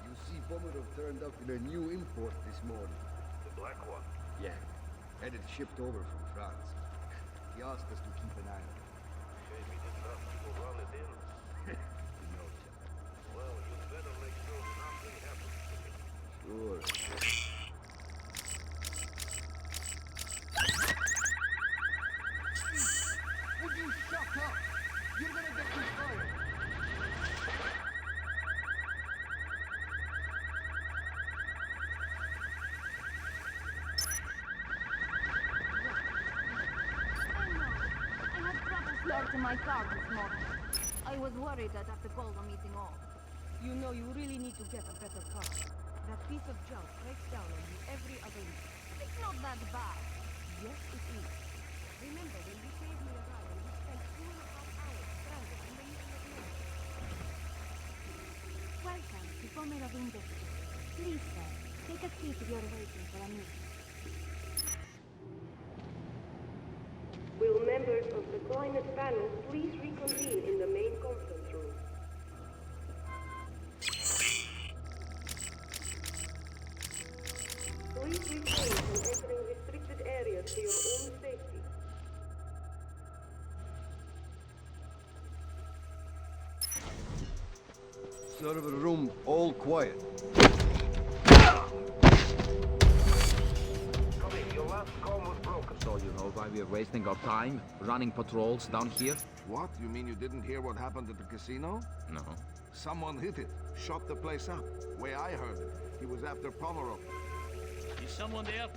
You see, Pomerov turned up in a new import this morning. The black one? Yeah. Had it shipped over from France. He asked us to keep an eye on it. Shame he didn't have people run it in. No, sir. Well, you'd better make sure nothing happens to him. Sure. Would you shut up? You're gonna get me fired. To my car this morning. I was worried I'd have to call the meeting off. You know, you really need to get a better car. That piece piece of junk breaks down on you every other week. It's not that bad. Yes, it is. Remember when you saved me a ride and we spent 2.5 hours stranded in the middle of nowhere? Welcome to Pomerov Industries. Please, sir, take a seat if you're waiting for a meeting. Will members of the climate panel please reconvene in the main conference room? Please refrain from entering restricted areas for your own safety. Server room, all quiet. Your last call was broken. So you know why we're wasting our time running patrols down here? What? You mean you didn't hear what happened at the casino? No. Someone hit it, shot the place up. Way I heard it, he was after Pomerov. Is someone there?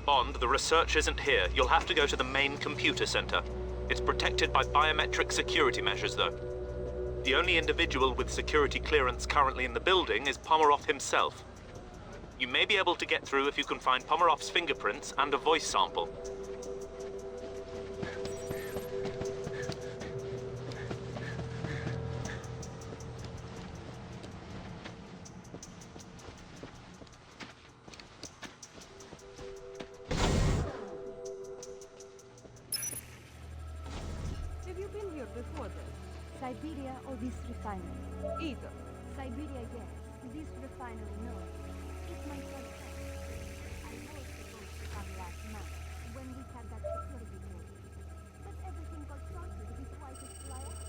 Bond, the research isn't here. You'll have to go to the main computer center. It's protected by biometric security measures, though. The only individual with security clearance currently in the building is Pomerov himself. You may be able to get through if you can find Pomerov's fingerprints and a voice sample. Before this, Siberia or this refinery? Either. Siberia, yes. This refinery, no. It's my first time. I was supposed to come last month when we had that security code. But everything got sorted before I could fly out.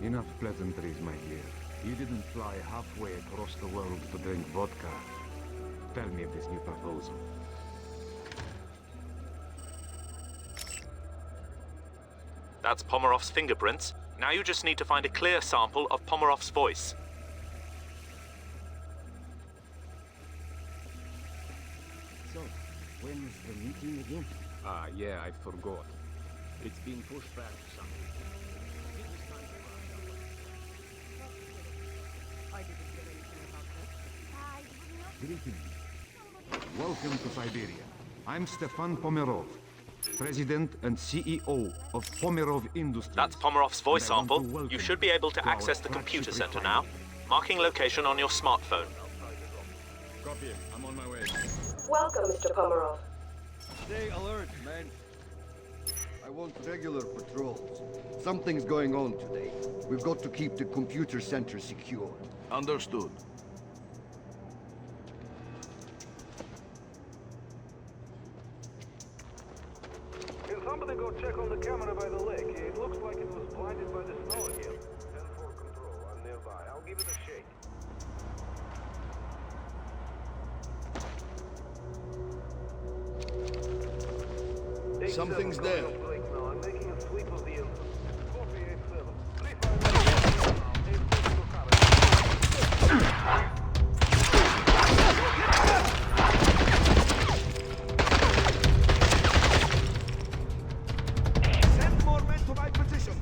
Enough pleasantries, my dear. You didn't fly halfway across the world to drink vodka. Tell me of this new proposal. That's Pomerov's fingerprints. Now you just need to find a clear sample of Pomerov's voice. So, when's the meeting again? Ah, yeah, I forgot. It's been pushed back to some reason. I didn't hear anything about this. I would not... Greetings. Welcome to Siberia. I'm Stefan Pomerov, President and CEO of Pomerov Industries. That's Pomerov's voice sample. You should be able to access the computer center now. Marking location on your smartphone. Copy. I'm on my way. Welcome, Mr. Pomerov. Stay alert, man. I want regular patrols. Something's going on today. We've got to keep the computer center secure. Understood. Can somebody go check on the camera by the lake? It looks like it was blinded by the snow again. 10-4 control. I'm nearby. I'll give it a shake. Something's there. I'm making a sweep of the inlet. Copy 8-7. Send more men to my position.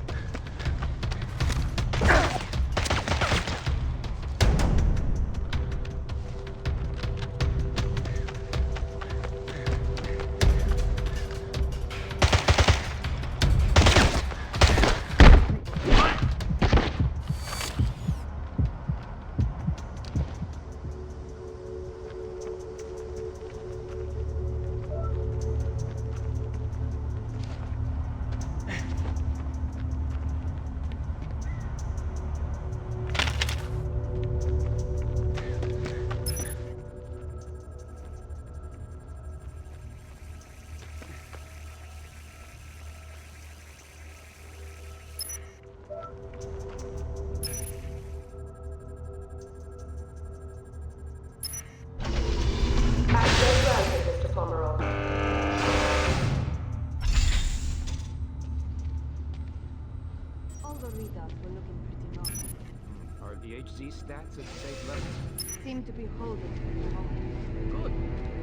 the HZ stats at safe levels? Seem to be holding at the moment. Good.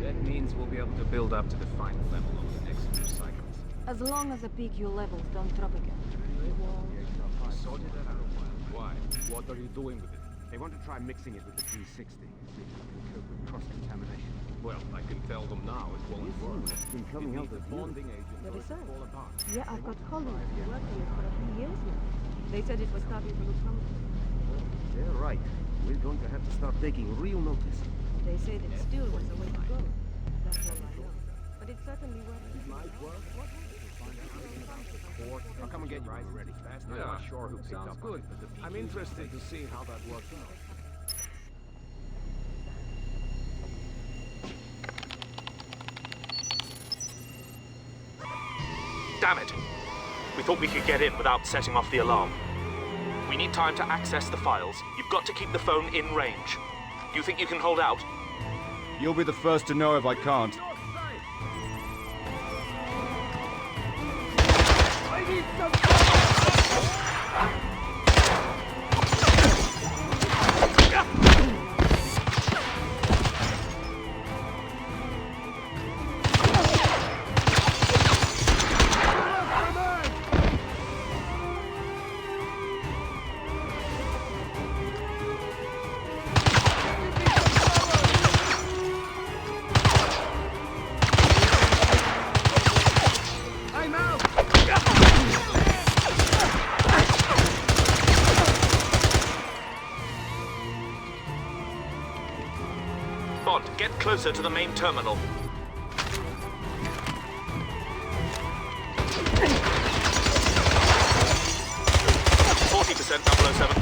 That means we'll be able to build up to the final level over the next few cycles. As long as the PQ levels don't drop again. Sorted that out. Why? What are you doing with it? They want to try mixing it with the P60. See if it can cope with cross-contamination. Well, I can tell them now it won't work. It's been coming out the of bonding agent What for is it to that? fall apart. Yeah, I've got colleagues who worked on it for a few years now. They said it was starting to look promising. They're right. We're going to have to start taking real notice. They said it still was the way to go. That's all I know. But it certainly worked. It might work. I'll come and get you guys ready. I'm not sure who picked up on it, but I'm interested to see how that works out. Damn it! We thought we could get in without setting off the alarm. We need time to access the files. You've got to keep the phone in range. Do you think you can hold out? You'll be the first to know if I can't. I need some... Get closer to the main terminal. 40%, 007.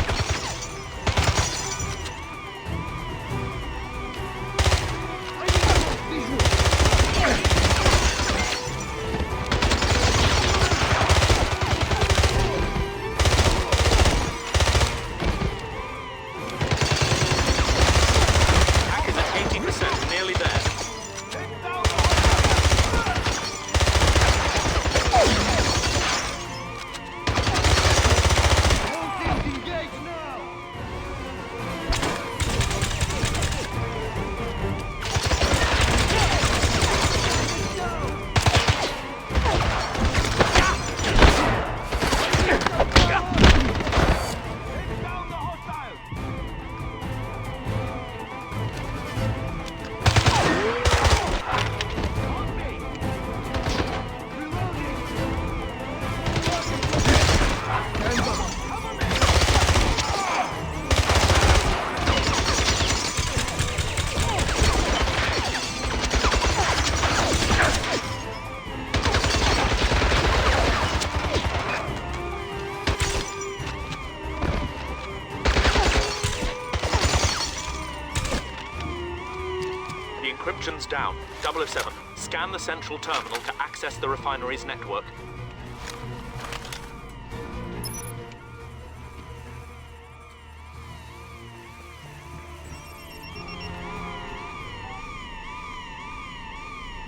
Encryption's down. 007, scan the central terminal to access the refinery's network.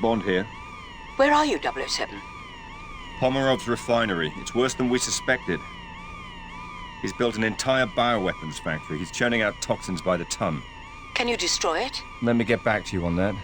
Bond here. Where are you, 007? Pomerov's refinery. It's worse than we suspected. He's built an entire bioweapons factory. He's churning out toxins by the ton. Can you destroy it? Let me get back to you on that.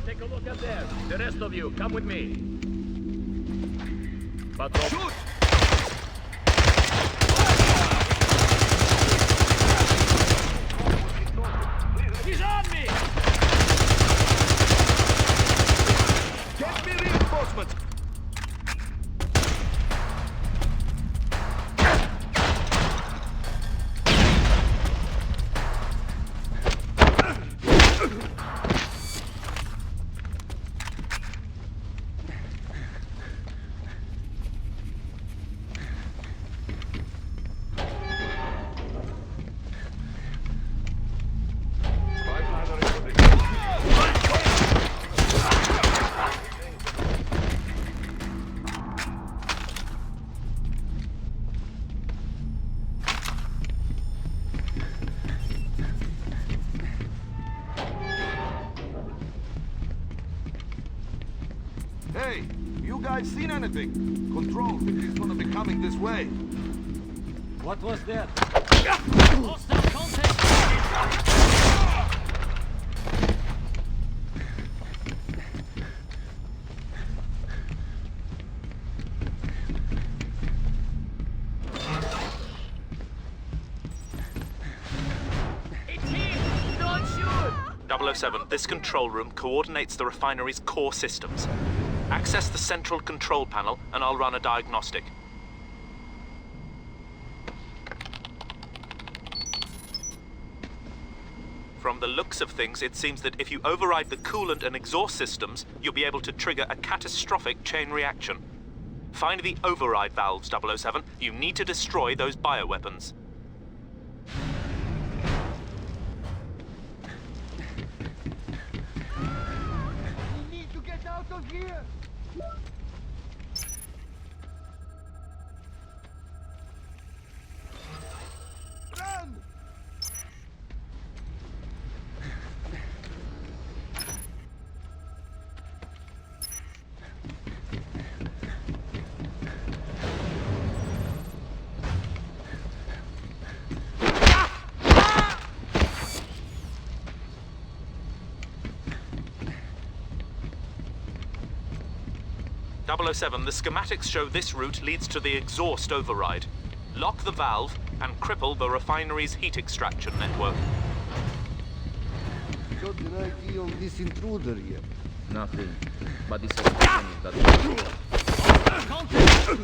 take a look up there. The rest of you, come with me. Shoot! He's on me! Get me reinforcements! Hey, you guys seen anything? Control, he's gonna be coming this way. What was that? Hostile contact! It's him! Don't shoot! 007, this control room coordinates the refinery's core systems. Access the central control panel, and I'll run a diagnostic. From the looks of things, it seems that if you override the coolant and exhaust systems, you'll be able to trigger a catastrophic chain reaction. Find the override valves, 007. You need to destroy those bioweapons. We need to get out of here! Run! 007, the schematics show this route leads to the exhaust override. Lock the valve and cripple the refinery's heat extraction network. Got an idea on this intruder here? Nothing. But the suspicion is that... Contact!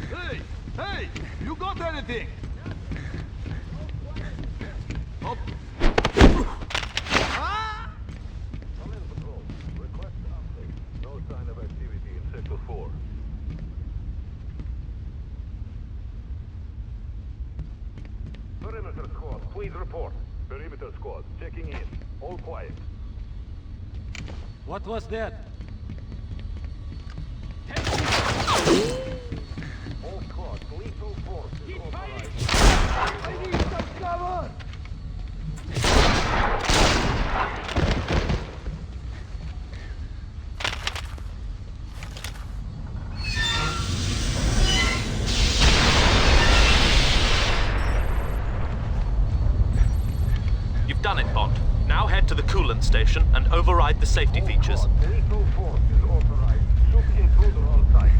Hey! Hey! You got anything? Up. Command Patrol, request update. No sign of activity in Sector 4. Perimeter Squad, please report. Perimeter Squad, checking in. All quiet. What was that? All squads, lethal force is authorized. I need some cover! You've done it, Bond. Now head to the coolant station and override the safety features. Lethal force is authorized. Shoot intruder on site.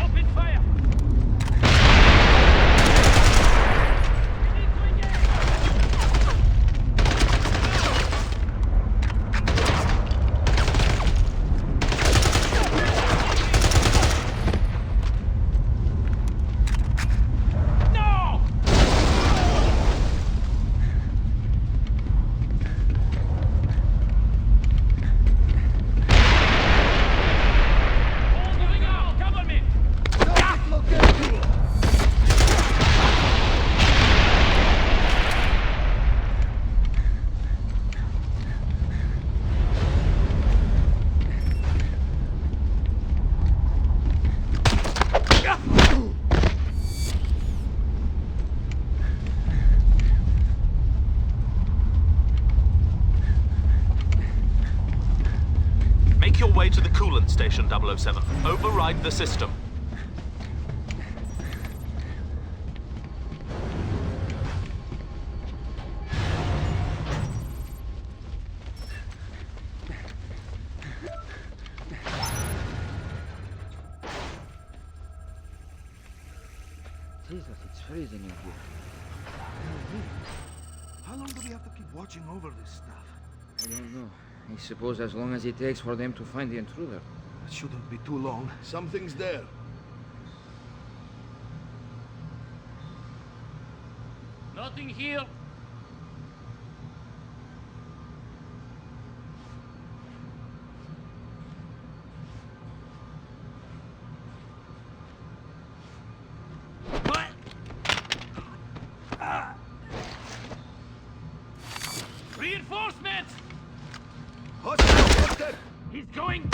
Open fire! to the coolant station, 007. Override the system. Jesus, it's freezing in here. How long do we have to keep watching over this stuff? I don't know. I suppose as long as it takes for them to find the intruder. It shouldn't be too long. Something's there. Nothing here. Reinforcements! Hostile! He's going down!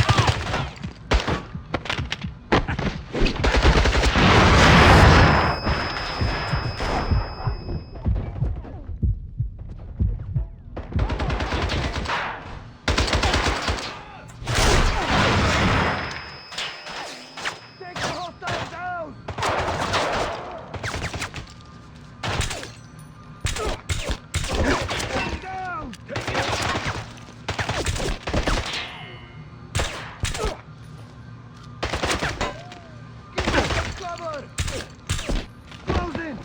Take the hostile down! Down! Take it! Cover! Close in!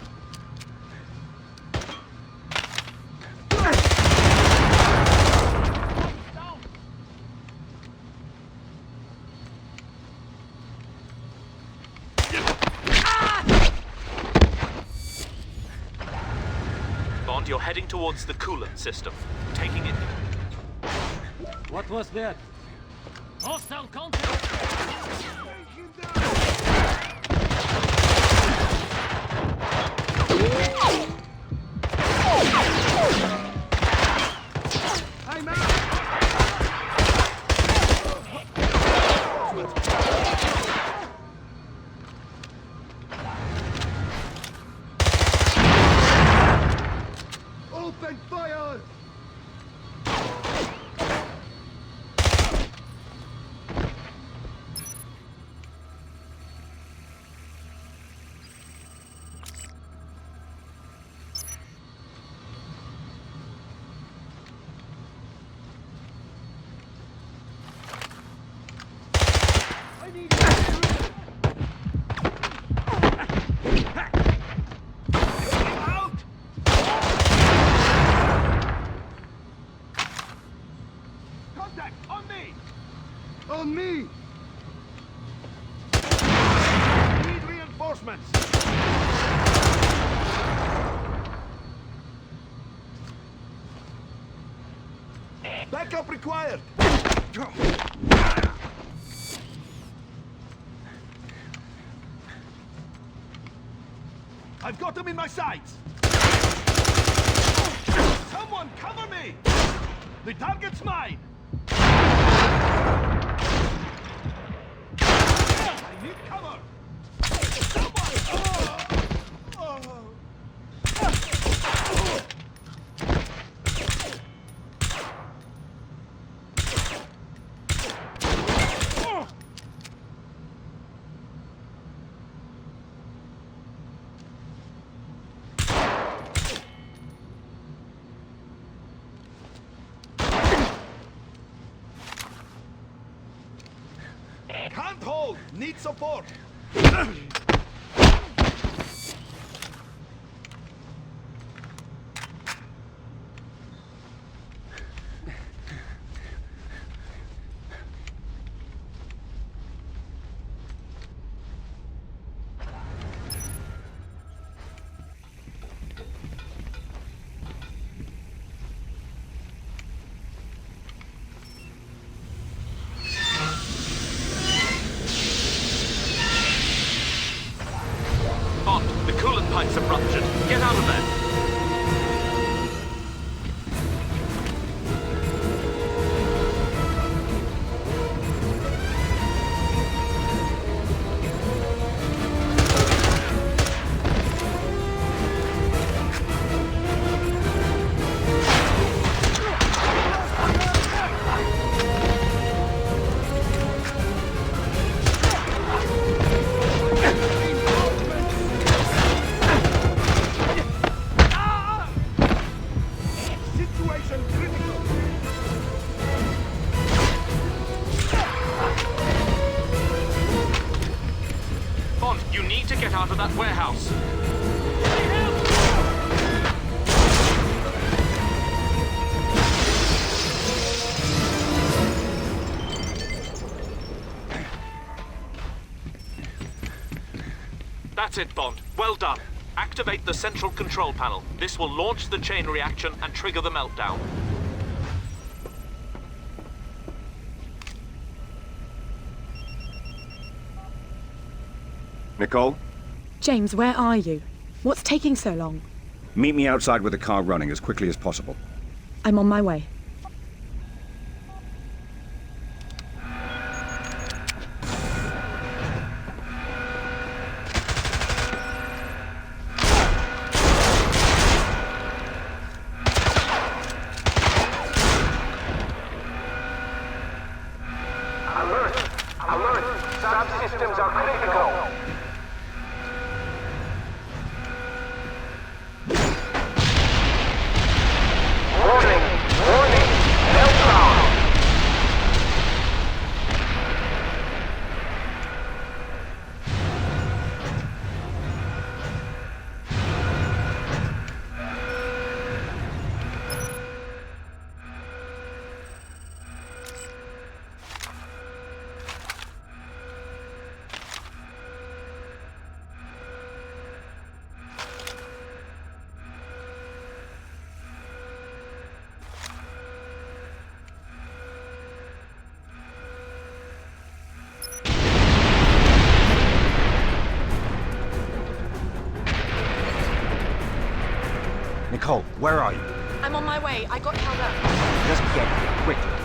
Bond, you're heading towards the coolant system. Taking it. What was that? Hostile contact! I'm out! Open fire! I need out! Contact! On me! On me! Need reinforcements! Backup required! I've got them in my sights! Someone cover me! The target's mine! I need cover! Someone! Can't hold! Need support! Bond, the coolant pipes have ruptured. Get out of there. need to get out of that warehouse. That's it, Bond. Well done. Activate the central control panel. This will launch the chain reaction and trigger the meltdown. Nicole? James, where are you? What's taking so long? Meet me outside with the car running as quickly as possible. I'm on my way. Nicole, where are you? I'm on my way. I got held up. Just get here, quickly.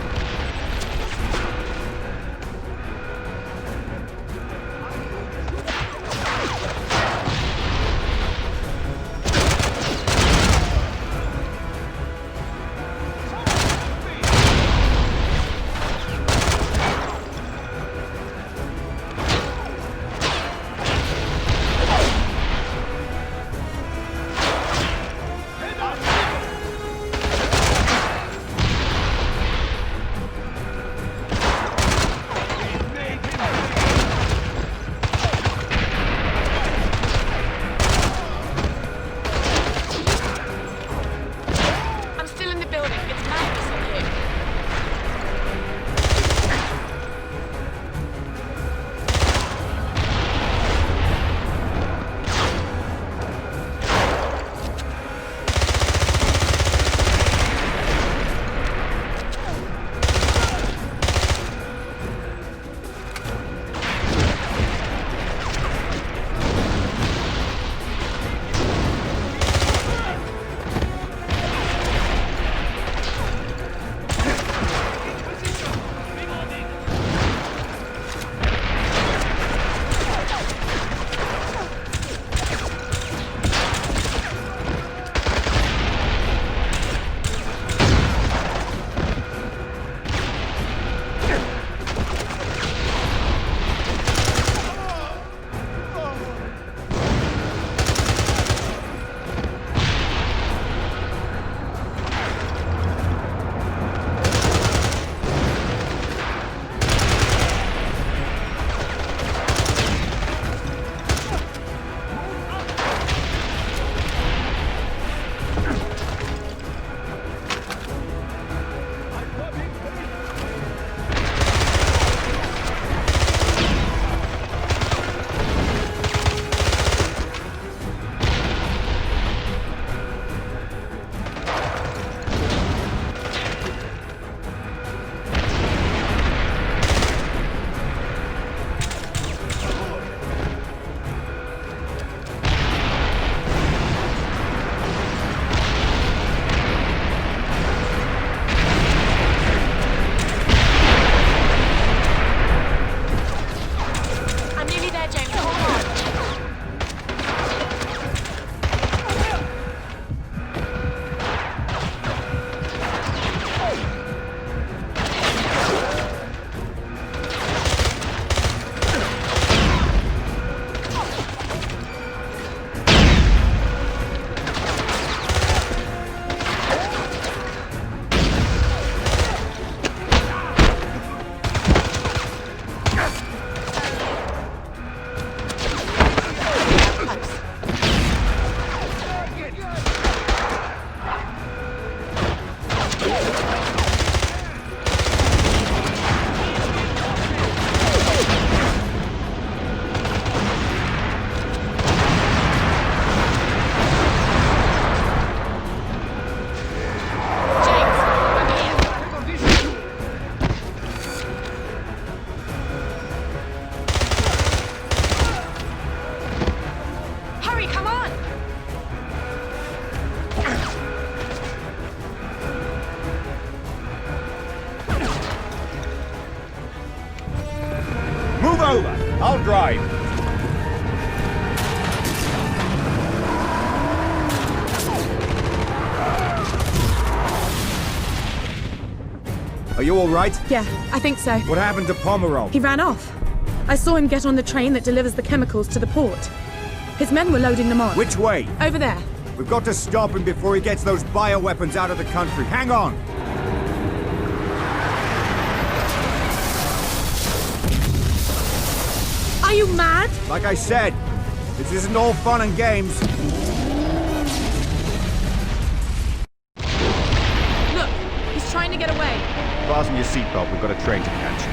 you all right? Yeah, I think so. What happened to Pomerov? He ran off. I saw him get on the train that delivers the chemicals to the port. His men were loading them on. Which way? Over there. We've got to stop him before he gets those bioweapons out of the country. Hang on! Are you mad? Like I said, this isn't all fun and games. Look, he's trying to get away. Fasten your seatbelt, we've got a train to catch.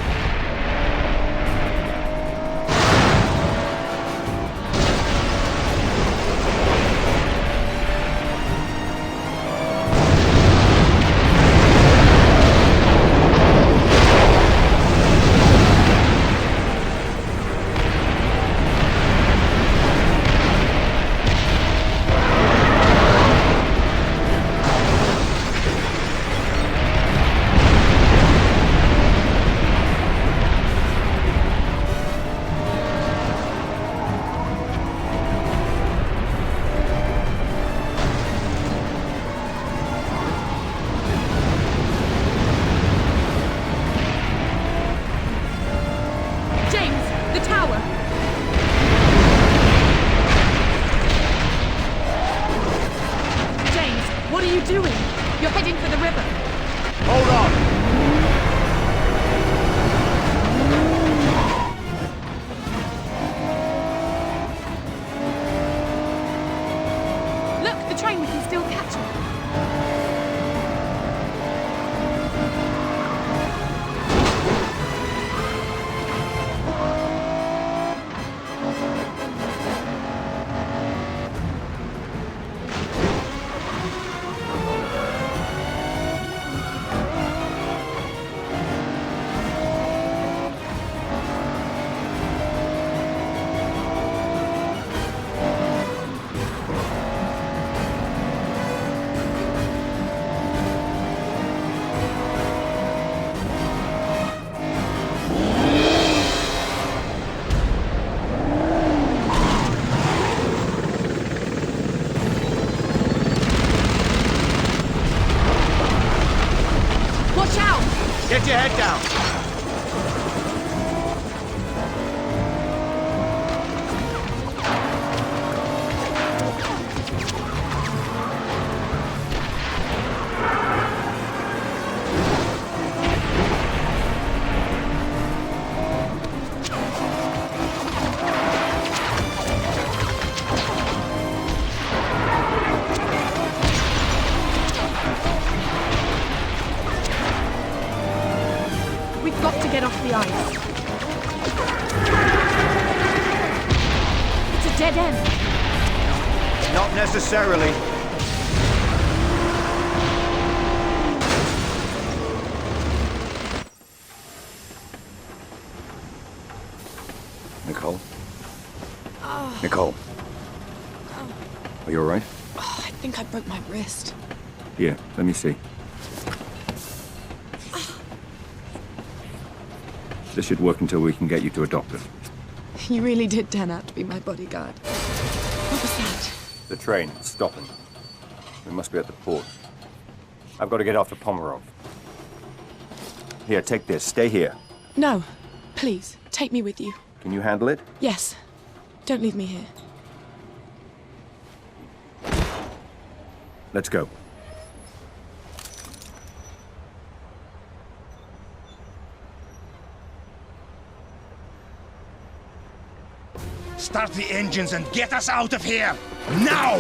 Get your head down. Get off the ice. It's a dead end. Not necessarily. Nicole? Oh. Nicole? Are you all right? Oh, I think I broke my wrist. Here, let me see. This should work until we can get you to a doctor. You really did turn out to be my bodyguard. What was that? The train, it's stopping. We must be at the port. I've got to get after Pomerov. Here, take this. Stay here. No. Please, take me with you. Can you handle it? Yes. Don't leave me here. Let's go. Start the engines and get us out of here! Now!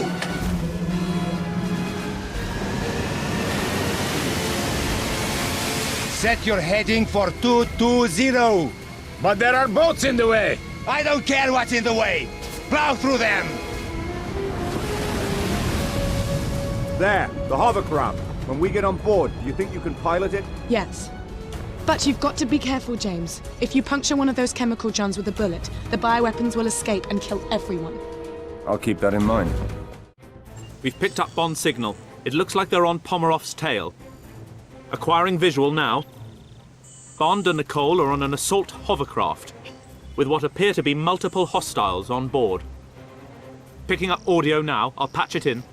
Set your heading for 220. But there are boats in the way. I don't care what's in the way. Plow through them. There, the hovercraft. When we get on board, do you think you can pilot it? Yes. But you've got to be careful, James. If you puncture one of those chemical johns with a bullet, the bioweapons will escape and kill everyone. I'll keep that in mind. We've picked up Bond's signal. It looks like they're on Pomerov's tail. Acquiring visual now. Bond and Nicole are on an assault hovercraft, with what appear to be multiple hostiles on board. Picking up audio now. I'll patch it in.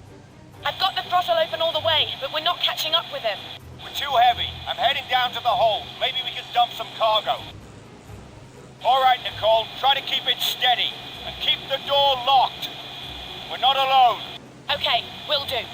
I've got the throttle open all the way, but we're not catching up with him. We're too heavy. I'm heading down to the hold. Maybe we can dump some cargo. All right, Nicole. Try to keep it steady. And keep the door locked. We're not alone. Okay, will do.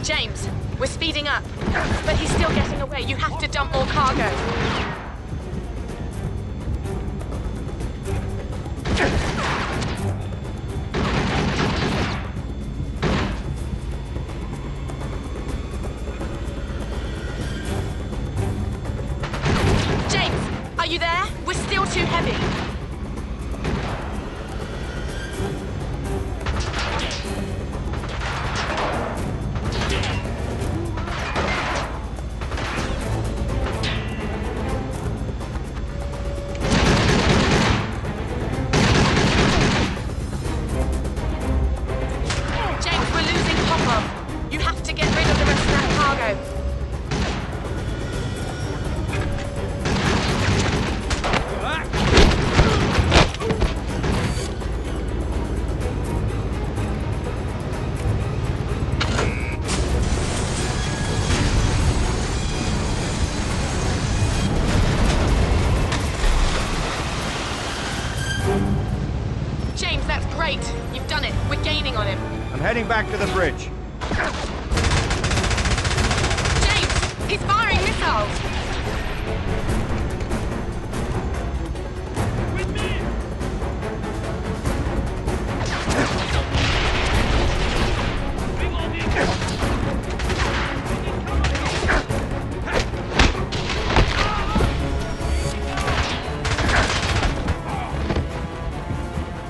James, we're speeding up. But he's still getting away. You have to dump more cargo. you there? We're still too heavy. James, we're losing Popov. You have to get rid of the rest of that cargo. James, that's great. You've done it. We're gaining on him. I'm heading back to the bridge. James, he's firing missiles.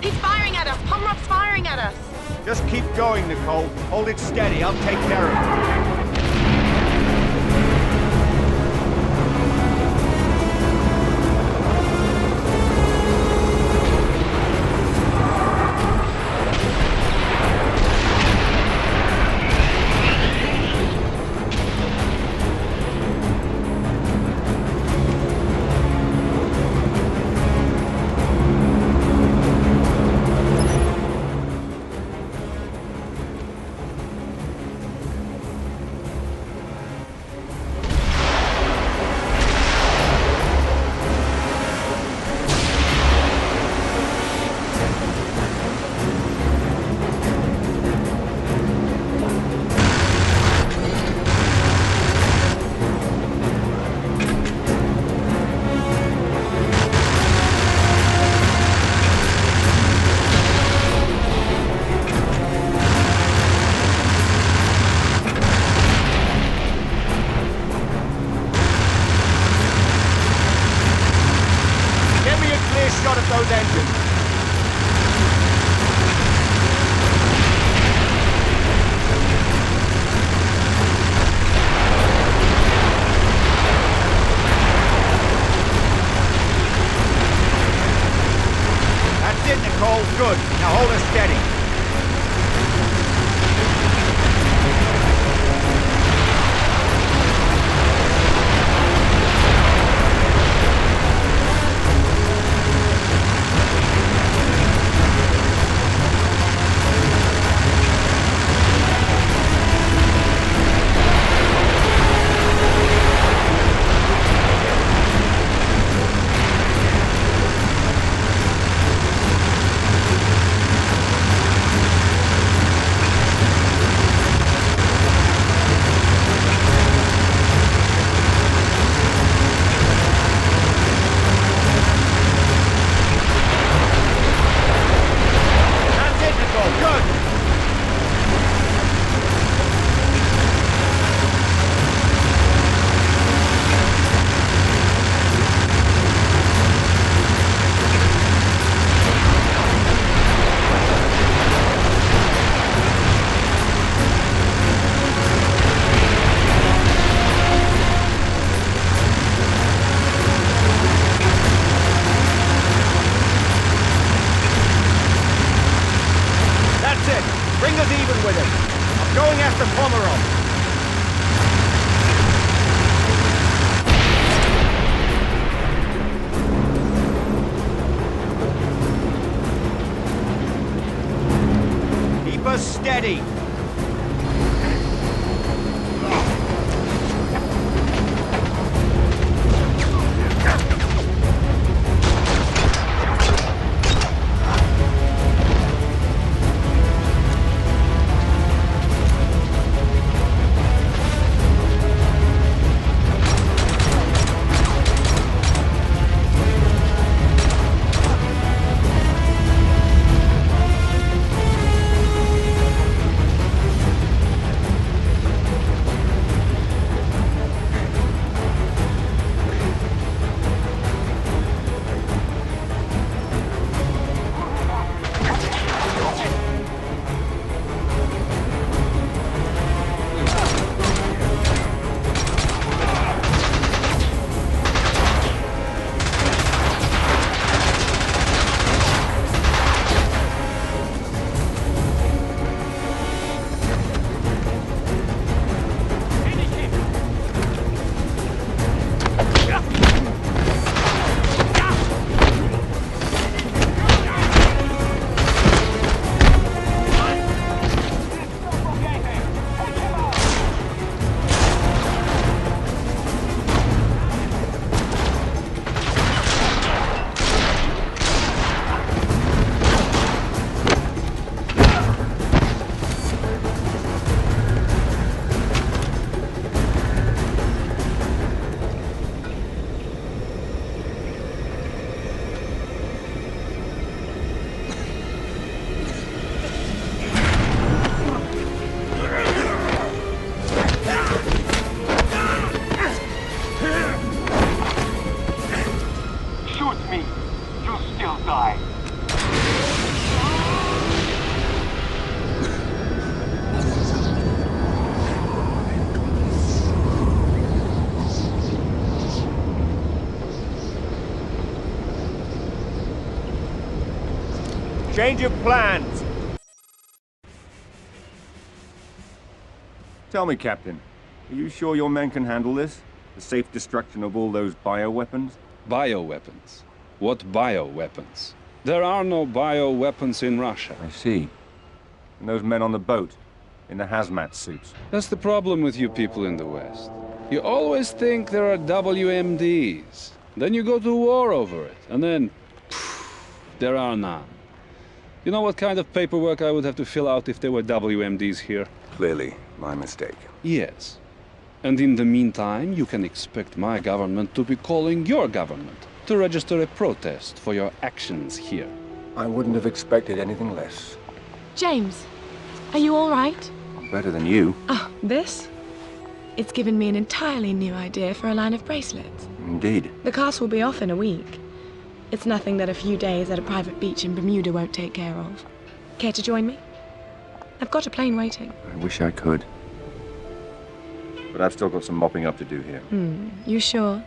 He's firing at us. Pomrov's firing at us. Just keep going, Nicole. Hold it steady. I'll take care of it. those engines. That's it, Nicole. Good. Now hold her steady. still die. Change of plans! Tell me, Captain, are you sure your men can handle this? The safe destruction of all those bioweapons? Bioweapons? What bioweapons? There are no bioweapons in Russia. I see. And those men on the boat, in the hazmat suits? That's the problem with you people in the West. You always think there are WMDs. Then you go to war over it, and then, there are none. You know what kind of paperwork I would have to fill out if there were WMDs here? Clearly, my mistake. Yes. And in the meantime, you can expect my government to be calling your government to register a protest for your actions here. I wouldn't have expected anything less. James, are you all right? Better than you. Oh, this? It's given me an entirely new idea for a line of bracelets. Indeed. The cast will be off in a week. It's nothing that a few days at a private beach in Bermuda won't take care of. Care to join me? I've got a plane waiting. I wish I could. But I've still got some mopping up to do here. You sure?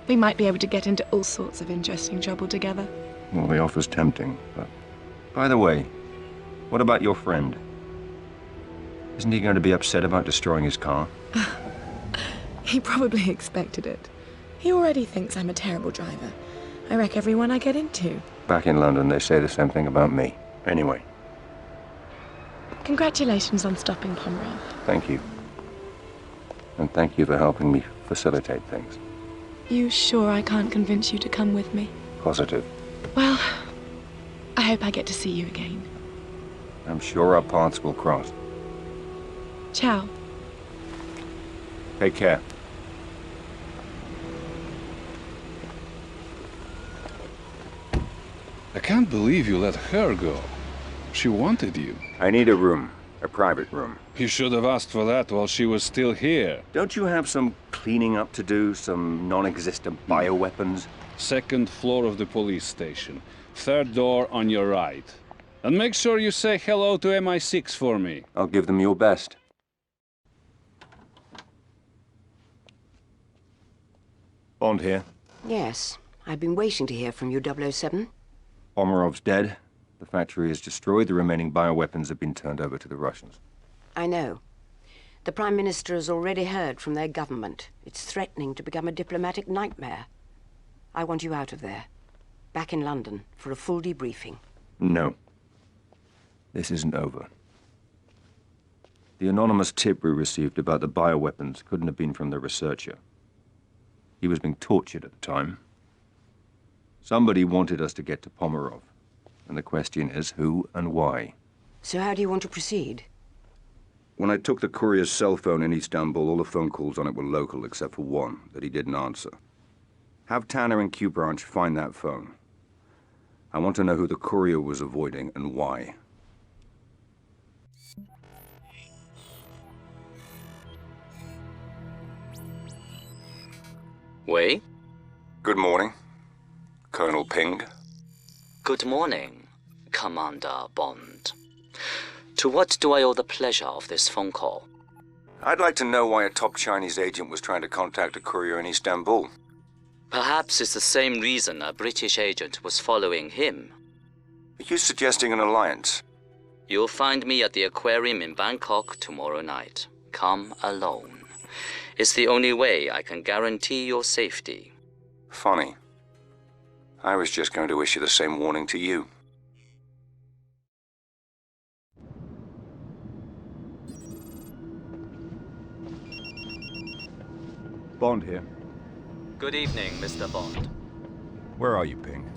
We might be able to get into all sorts of interesting trouble together. Well, the offer's tempting, but... By the way, what about your friend? Isn't he going to be upset about destroying his car? He probably expected it. He already thinks I'm a terrible driver. I wreck everyone I get into. Back in London, they say the same thing about me. Anyway. Congratulations on stopping Pomerov. Thank you. And thank you for helping me facilitate things. You sure I can't convince you to come with me? Positive. Well, I hope I get to see you again. I'm sure our paths will cross. Ciao. Take care. I can't believe you let her go. She wanted you. I need a room. A private room. You should have asked for that while she was still here. Don't you have some cleaning up to do? Some non-existent bioweapons? Second floor of the police station. Third door on your right. And make sure you say hello to MI6 for me. I'll give them your best. Bond here. Yes, I've been waiting to hear from you, 007. Pomerov's dead. The factory is destroyed. The remaining bioweapons have been turned over to the Russians. I know. The Prime Minister has already heard from their government. It's threatening to become a diplomatic nightmare. I want you out of there. Back in London for a full debriefing. No. This isn't over. The anonymous tip we received about the bioweapons couldn't have been from the researcher. He was being tortured at the time. Somebody wanted us to get to Pomerov. And the question is, who and why? So how do you want to proceed? When I took the courier's cell phone in Istanbul, all the phone calls on it were local, except for one that he didn't answer. Have Tanner and Q Branch find that phone. I want to know who the courier was avoiding and why. Wei? Good morning, Colonel Ping. Good morning, Commander Bond. To what do I owe the pleasure of this phone call? I'd like to know why a top Chinese agent was trying to contact a courier in Istanbul. Perhaps it's the same reason a British agent was following him. Are you suggesting an alliance? You'll find me at the aquarium in Bangkok tomorrow night. Come alone. It's the only way I can guarantee your safety. Funny. I was just going to issue the same warning to you. Bond here. Good evening, Mr. Bond. Where are you, Ping?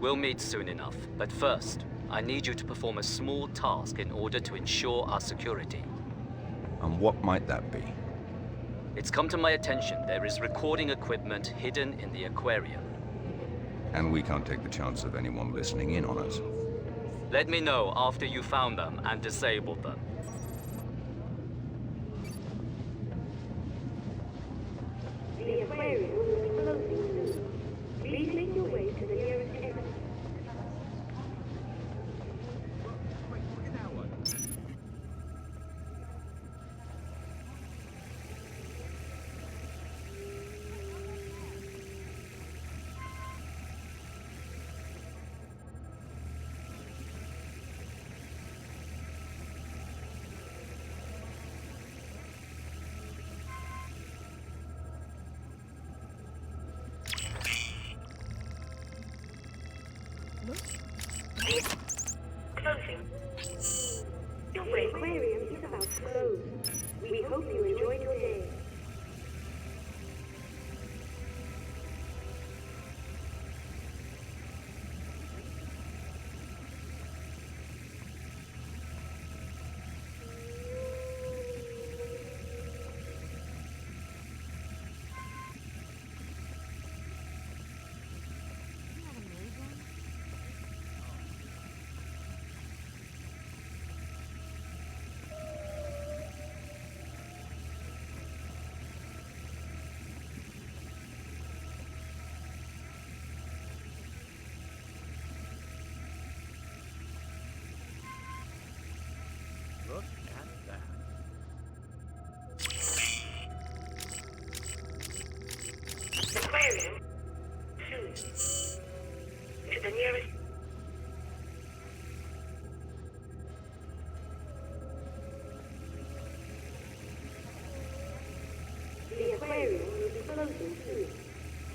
We'll meet soon enough, but first, I need you to perform a small task in order to ensure our security. And what might that be? It's come to my attention there is recording equipment hidden in the aquarium. And we can't take the chance of anyone listening in on us. Let me know after you found them and disabled them. The aquarium will be closing soon. Please make your way to the nearest exit.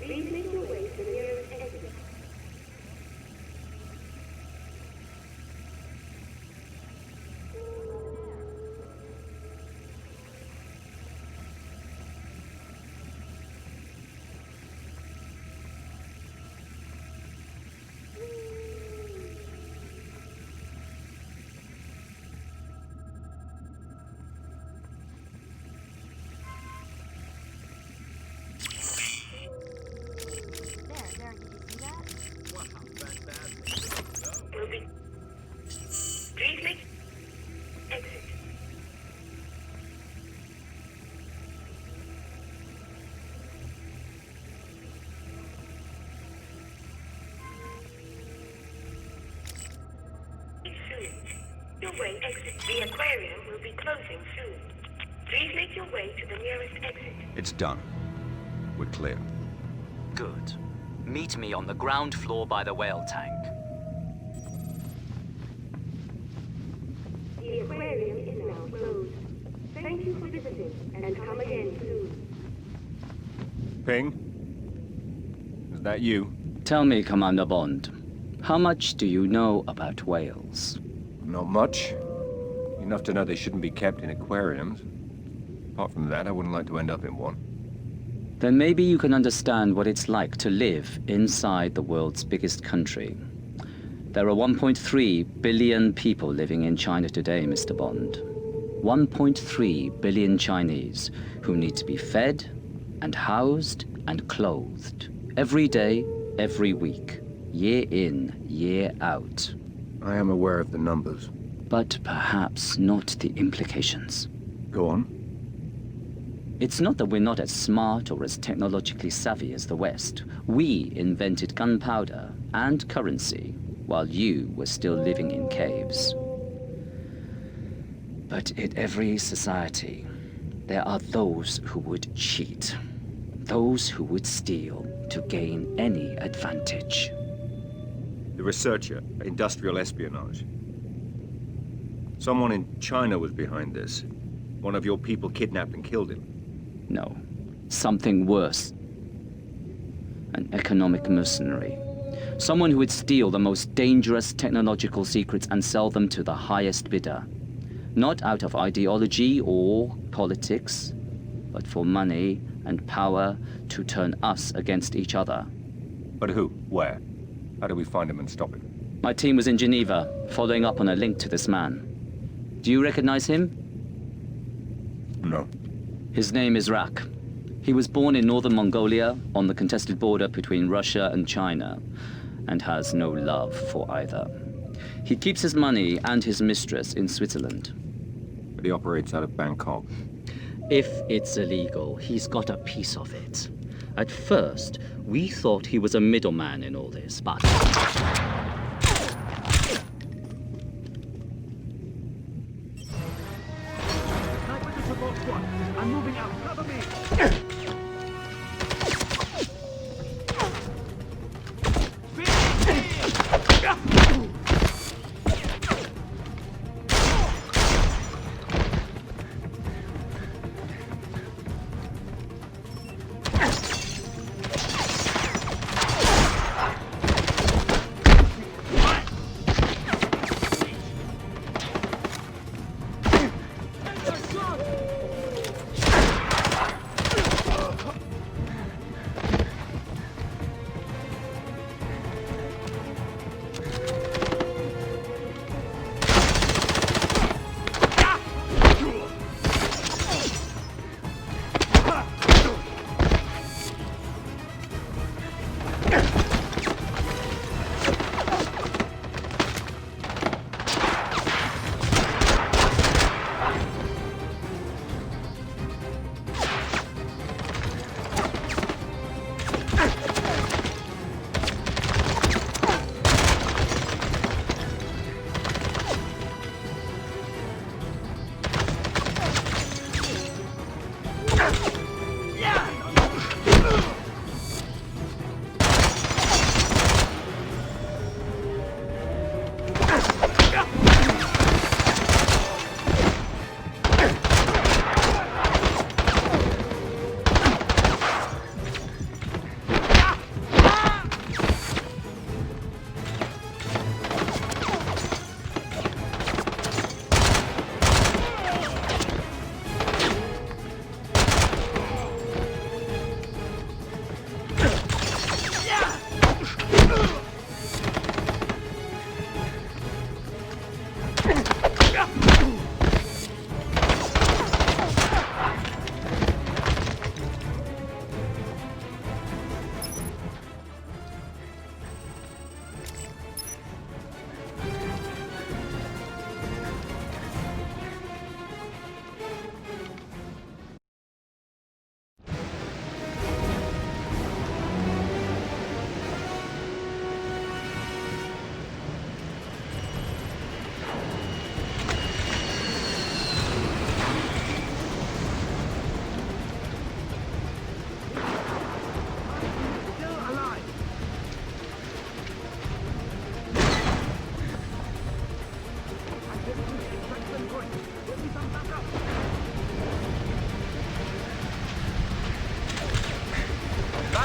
Please make your way to the nearest exit. Please make exit. Soon. Your way exit. The aquarium will be closing soon. Please make your way to the nearest exit. It's done. We're clear. Good. Meet me on the ground floor by the whale tank. The aquarium is now closed. Thank you for visiting, and come again soon. Ping? Is that you? Tell me, Commander Bond, how much do you know about whales? Not much. Enough to know they shouldn't be kept in aquariums. Apart from that, I wouldn't like to end up in one. Then maybe you can understand what it's like to live inside the world's biggest country. There are 1.3 billion people living in China today, Mr. Bond. 1.3 billion Chinese who need to be fed and housed and clothed every day, every week, year in, year out. I am aware of the numbers. But perhaps not the implications. Go on. It's not that we're not as smart or as technologically savvy as the West. We invented gunpowder and currency while you were still living in caves. But in every society, there are those who would cheat. Those who would steal to gain any advantage. The researcher, industrial espionage. Someone in China was behind this. One of your people kidnapped and killed him. No, something worse. An economic mercenary. Someone who would steal the most dangerous technological secrets and sell them to the highest bidder. Not out of ideology or politics, but for money and power to turn us against each other. But who? Where? How do we find him and stop him? My team was in Geneva, following up on a link to this man. Do you recognize him? No. His name is Rak. He was born in northern Mongolia, on the contested border between Russia and China, and has no love for either. He keeps his money and his mistress in Switzerland. But he operates out of Bangkok. If it's illegal, he's got a piece of it. At first, we thought he was a middleman in all this, but... I'm moving out. Cover me!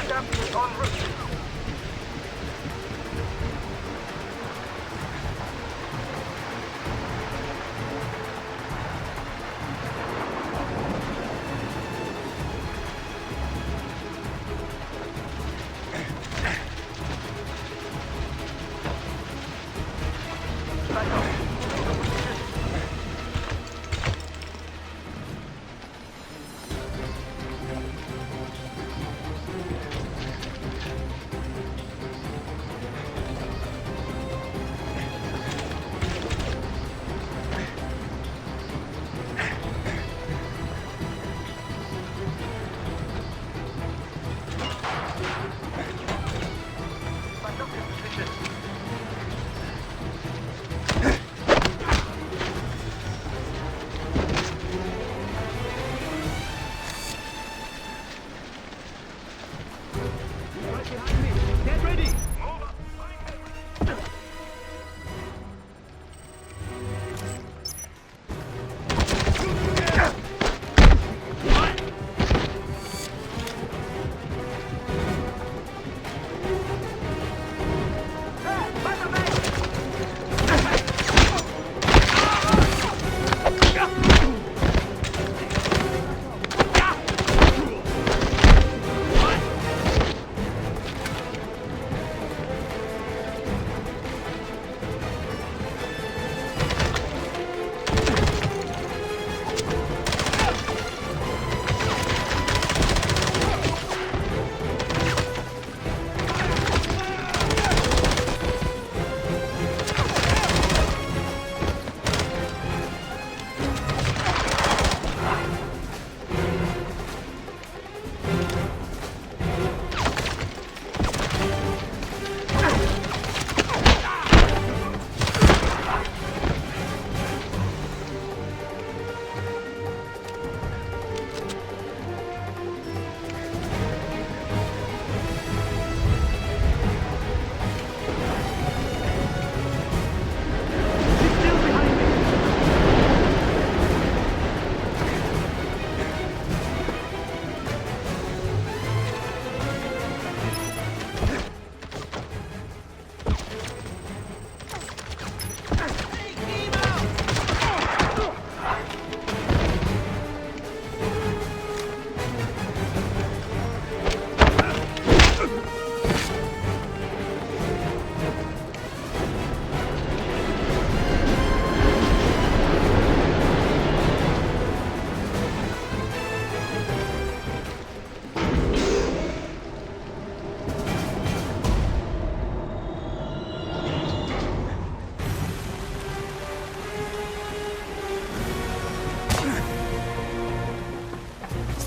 Backup is en route.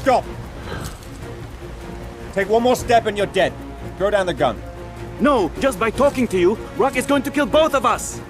Stop! Take one more step and you're dead. Throw down the gun. No, just by talking to you, Rock is going to kill both of us!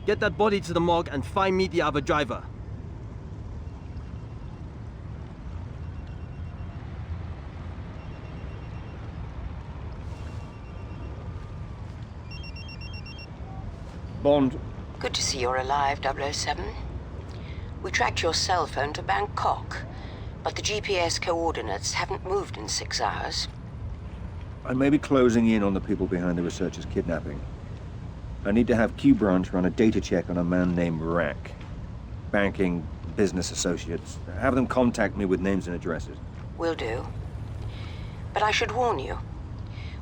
Get that body to the morgue and find me the other driver. Bond. Good to see you're alive, 007. We tracked your cell phone to Bangkok, but the GPS coordinates haven't moved in 6 hours. I may be closing in on the people behind the researcher's kidnapping. I need to have Q Branch run a data check on a man named Rack. Banking, business associates. Have them contact me with names and addresses. Will do. But I should warn you.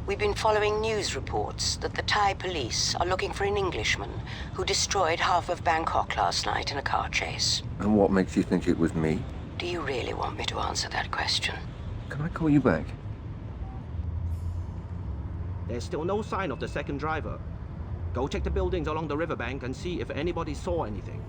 We've been following news reports that the Thai police are looking for an Englishman who destroyed half of Bangkok last night in a car chase. And what makes you think it was me? Do you really want me to answer that question? Can I call you back? There's still no sign of the second driver. Go check the buildings along the riverbank and see if anybody saw anything.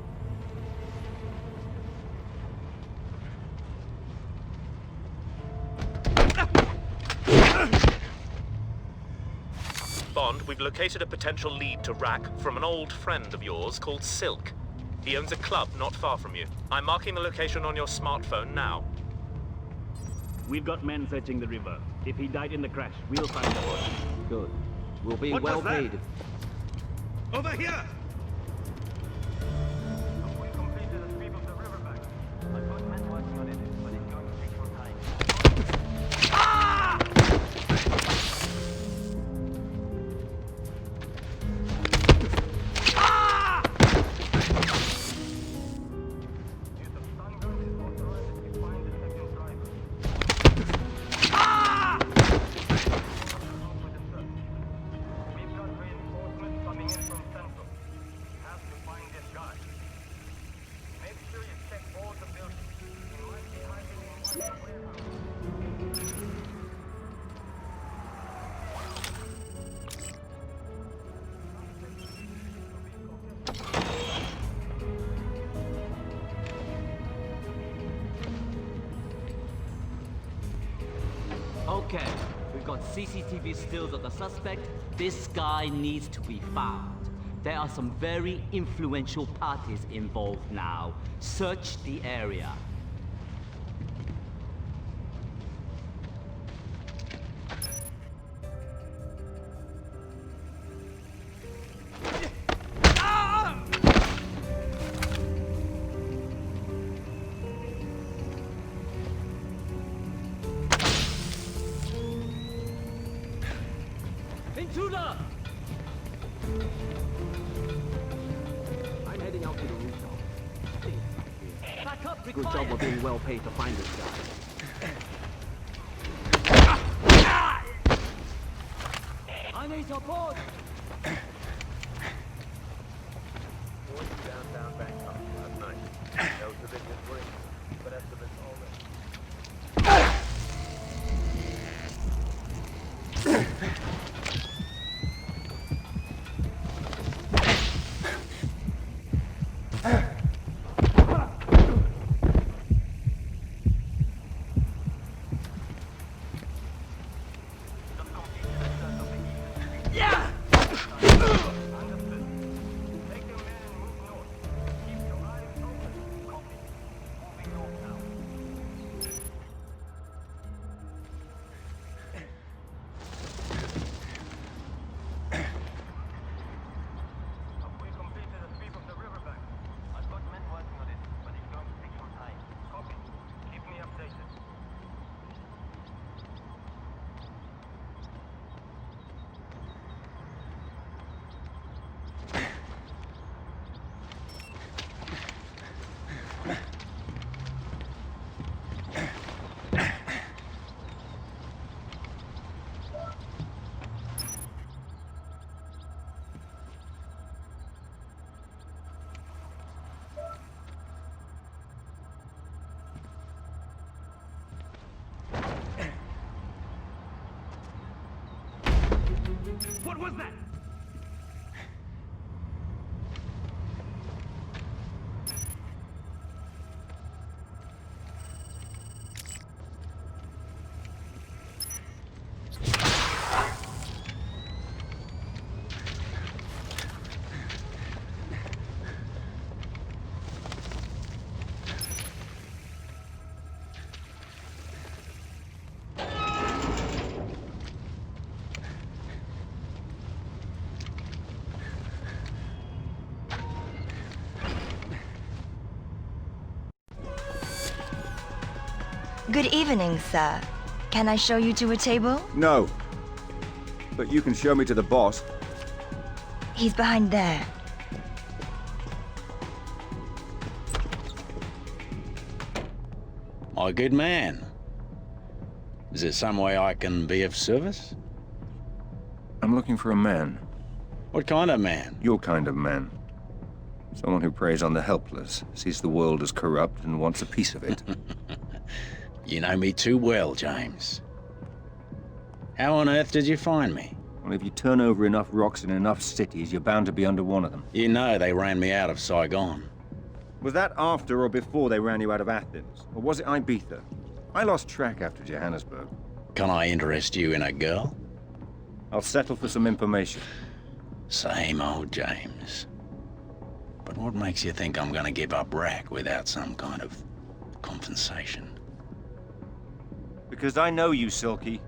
Bond, we've located a potential lead to Rack from an old friend of yours called Silk. He owns a club not far from you. I'm marking the location on your smartphone now. We've got men searching the river. If he died in the crash, we'll find the body. Good. We'll be What well was that? paid. Over here! Okay, we've got CCTV stills of the suspect. This guy needs to be found. There are some very influential parties involved now. Search the area. Intruder! I'm heading out to the rooftop. Back up, Good job of being well paid to find this guy. I need support! Downtown Bangkok last night. No civilians were injured, but estimates already. What was that? Good evening, sir. Can I show you to a table? No. But you can show me to the boss. He's behind there. My good man. Is there some way I can be of service? I'm looking for a man. What kind of man? Your kind of man. Someone who preys on the helpless, sees the world as corrupt, and wants a piece of it. You know me too well, James. How on earth did you find me? Well, if you turn over enough rocks in enough cities, you're bound to be under one of them. You know they ran me out of Saigon. Was that after or before they ran you out of Athens? Or was it Ibiza? I lost track after Johannesburg. Can I interest you in a girl? I'll settle for some information. Same old James. But what makes you think I'm gonna give up Rack without some kind of compensation? Because I know you, Silky.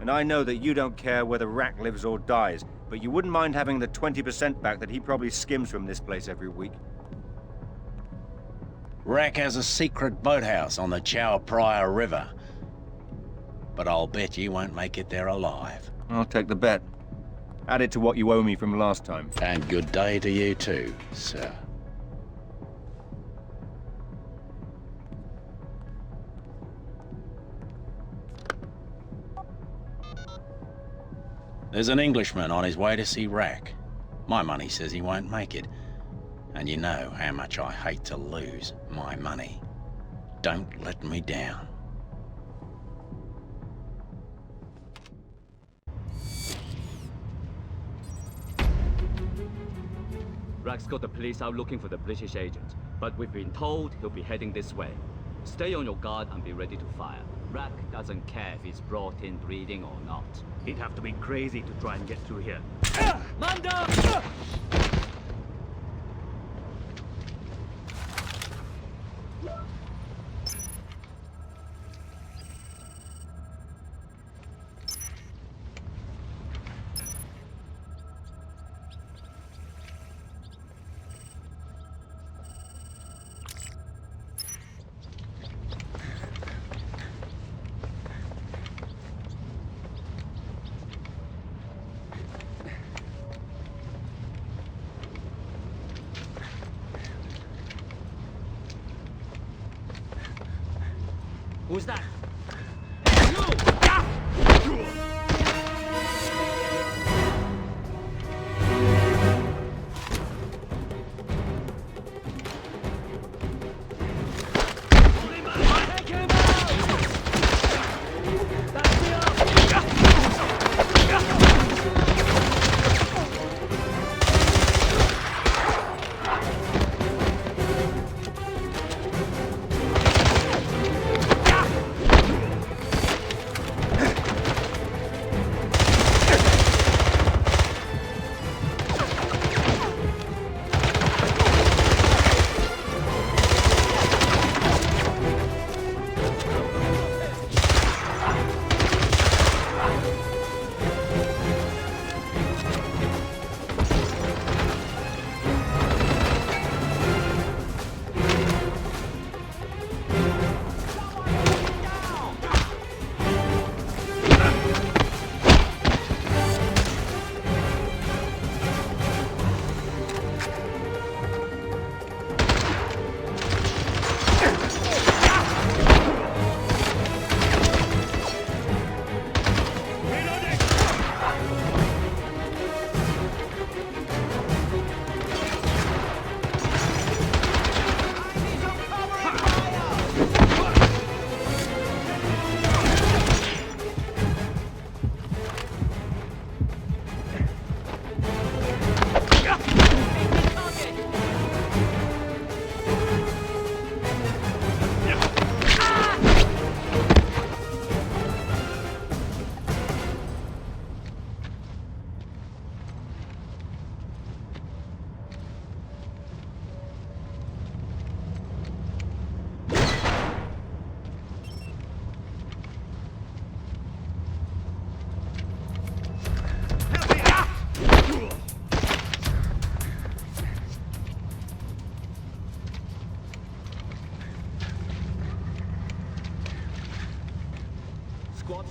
And I know that you don't care whether Rack lives or dies, but you wouldn't mind having the 20% back that he probably skims from this place every week. Rack has a secret boathouse on the Chao Phraya River. But I'll bet you won't make it there alive. I'll take the bet. Add it to what you owe me from last time. And good day to you too, sir. There's an Englishman on his way to see Rack. My money says he won't make it. And you know how much I hate to lose my money. Don't let me down. Rack's got the police out looking for the British agent, but we've been told he'll be heading this way. Stay on your guard and be ready to fire. Rack doesn't care if he's brought in breeding or not. He'd have to be crazy to try and get through here. Man down! Who's that?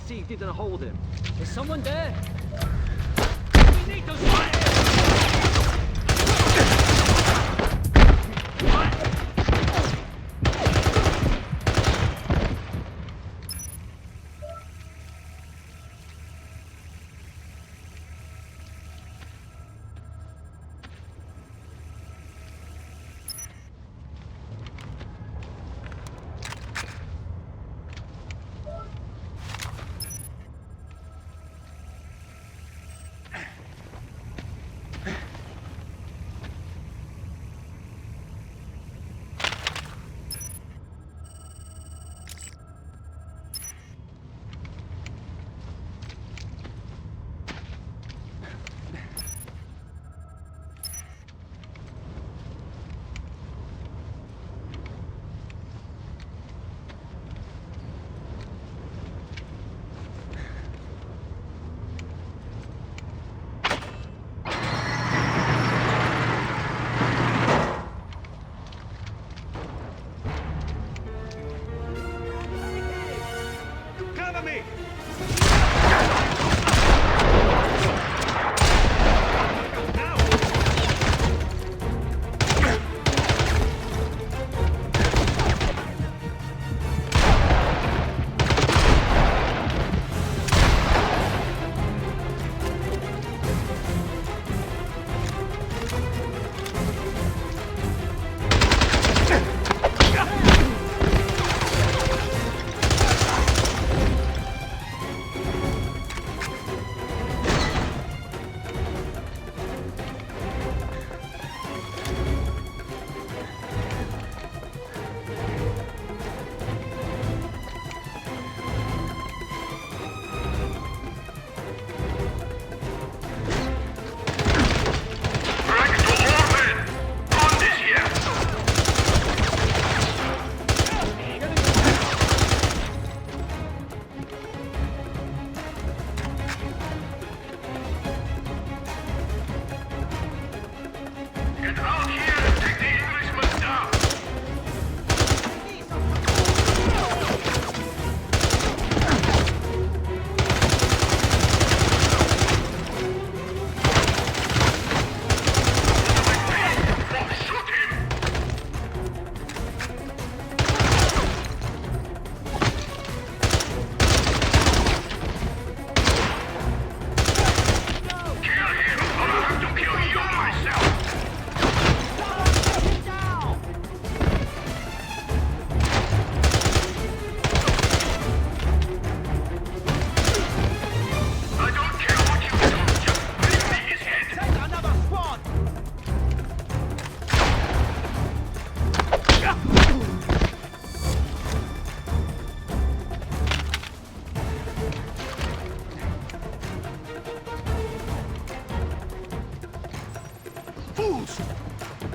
see didn't hold him. Is someone there? We need those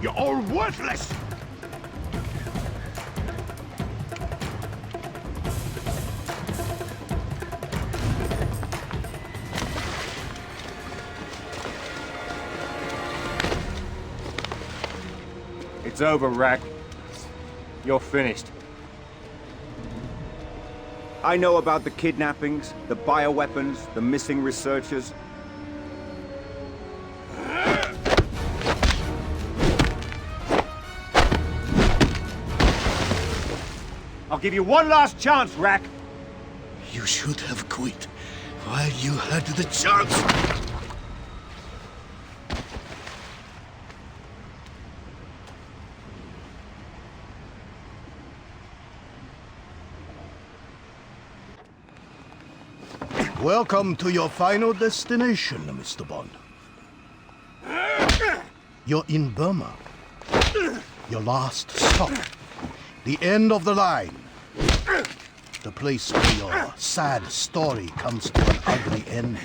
You're all worthless! It's over, Rack. You're finished. I know about the kidnappings, the bioweapons, the missing researchers. I'll give you one last chance, Rack. You should have quit while you had the chance. Welcome to your final destination, Mr. Bond. You're in Burma. Your last stop. The end of the line. The place where your sad story comes to an ugly end.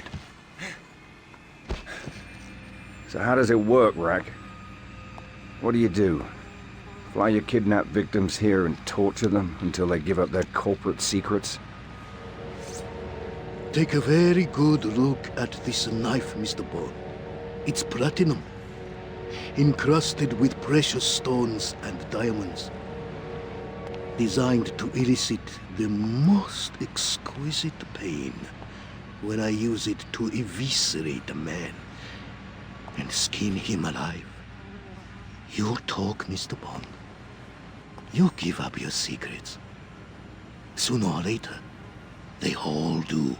So how does it work, Rack? What do you do? Fly your kidnapped victims here and torture them until they give up their corporate secrets? Take a very good look at this knife, Mr. Bond. It's platinum, encrusted with precious stones and diamonds. designed to elicit the most exquisite pain when I use it to eviscerate a man and skin him alive. You talk, Mr. Bond. You give up your secrets. Sooner or later, they all do.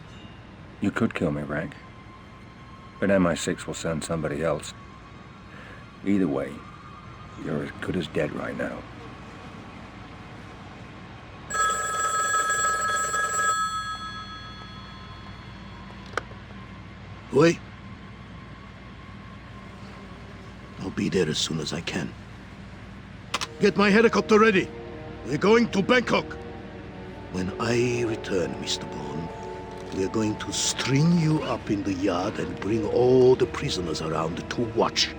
You could kill me, Rank. But MI6 will send somebody else. Either way, you're as good as dead right now. Wait. I'll be there as soon as I can. Get my helicopter ready. We're going to Bangkok. When I return, Mr. Bond, we're going to string you up in the yard and bring all the prisoners around to watch.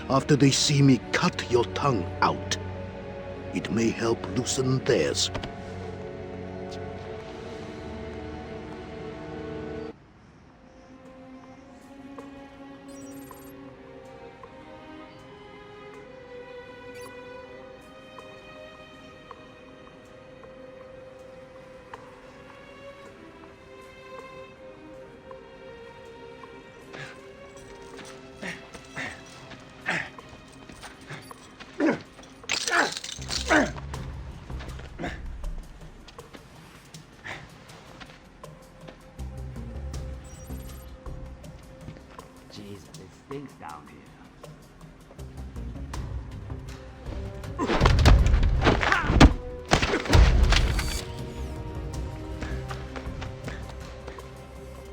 After they see me cut your tongue out, it may help loosen theirs. Jesus, it stinks down here.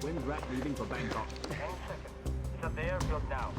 When's Rat leaving for Bangkok? 10 seconds. It's at the airfield now.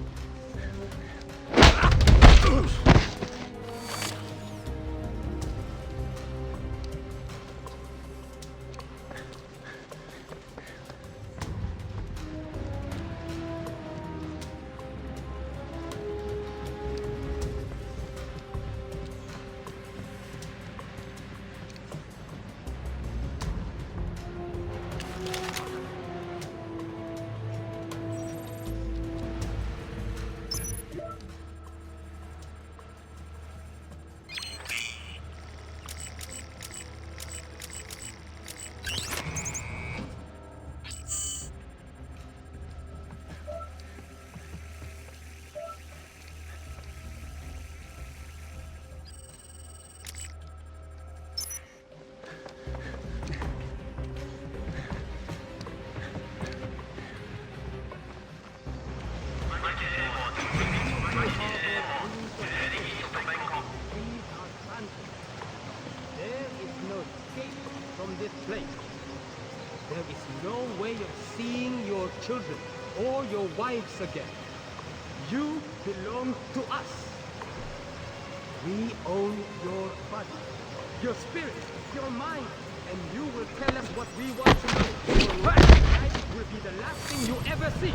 There is no way of seeing your children or your wives again. You belong to us. We own your body, your spirit, your mind, and you will tell us what we want to know. Your life will be the last thing you ever see.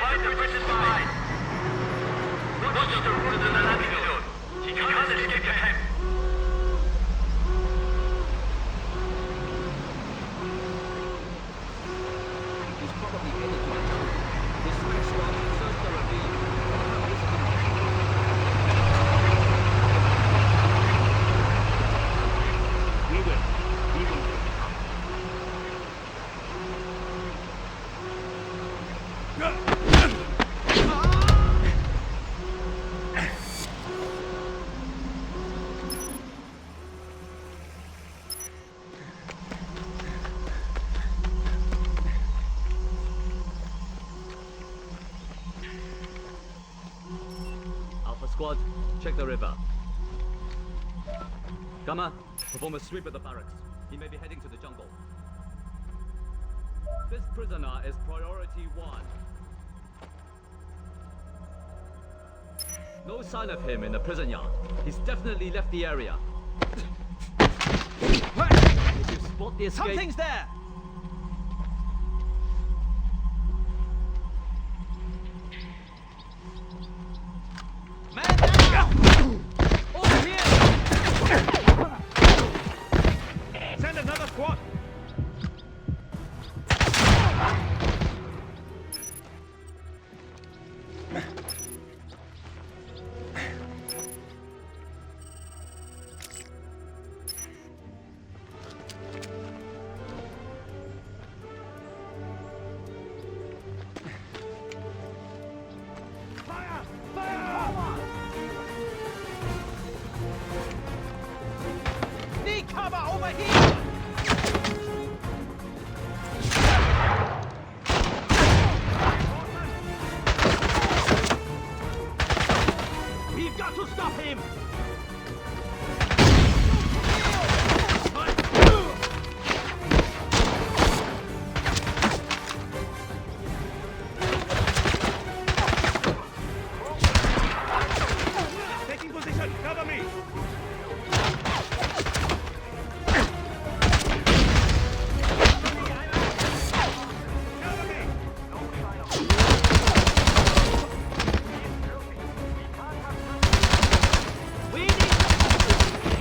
find the British line. Watch the route to the landing zone. He can't escape the camp. He's probably headed to the tunnel. Dispatch squad, search the ravine. We will. We will. Alpha squad, check the river. Gamma, perform a sweep of the barracks. He may be heading to the jungle. This prisoner is priority 1. No sign of him in the prison yard. He's definitely left the area. If you spot the escape... Something's there! Send another squad! Need cover over here! We've got to stop him! Taking position, cover me!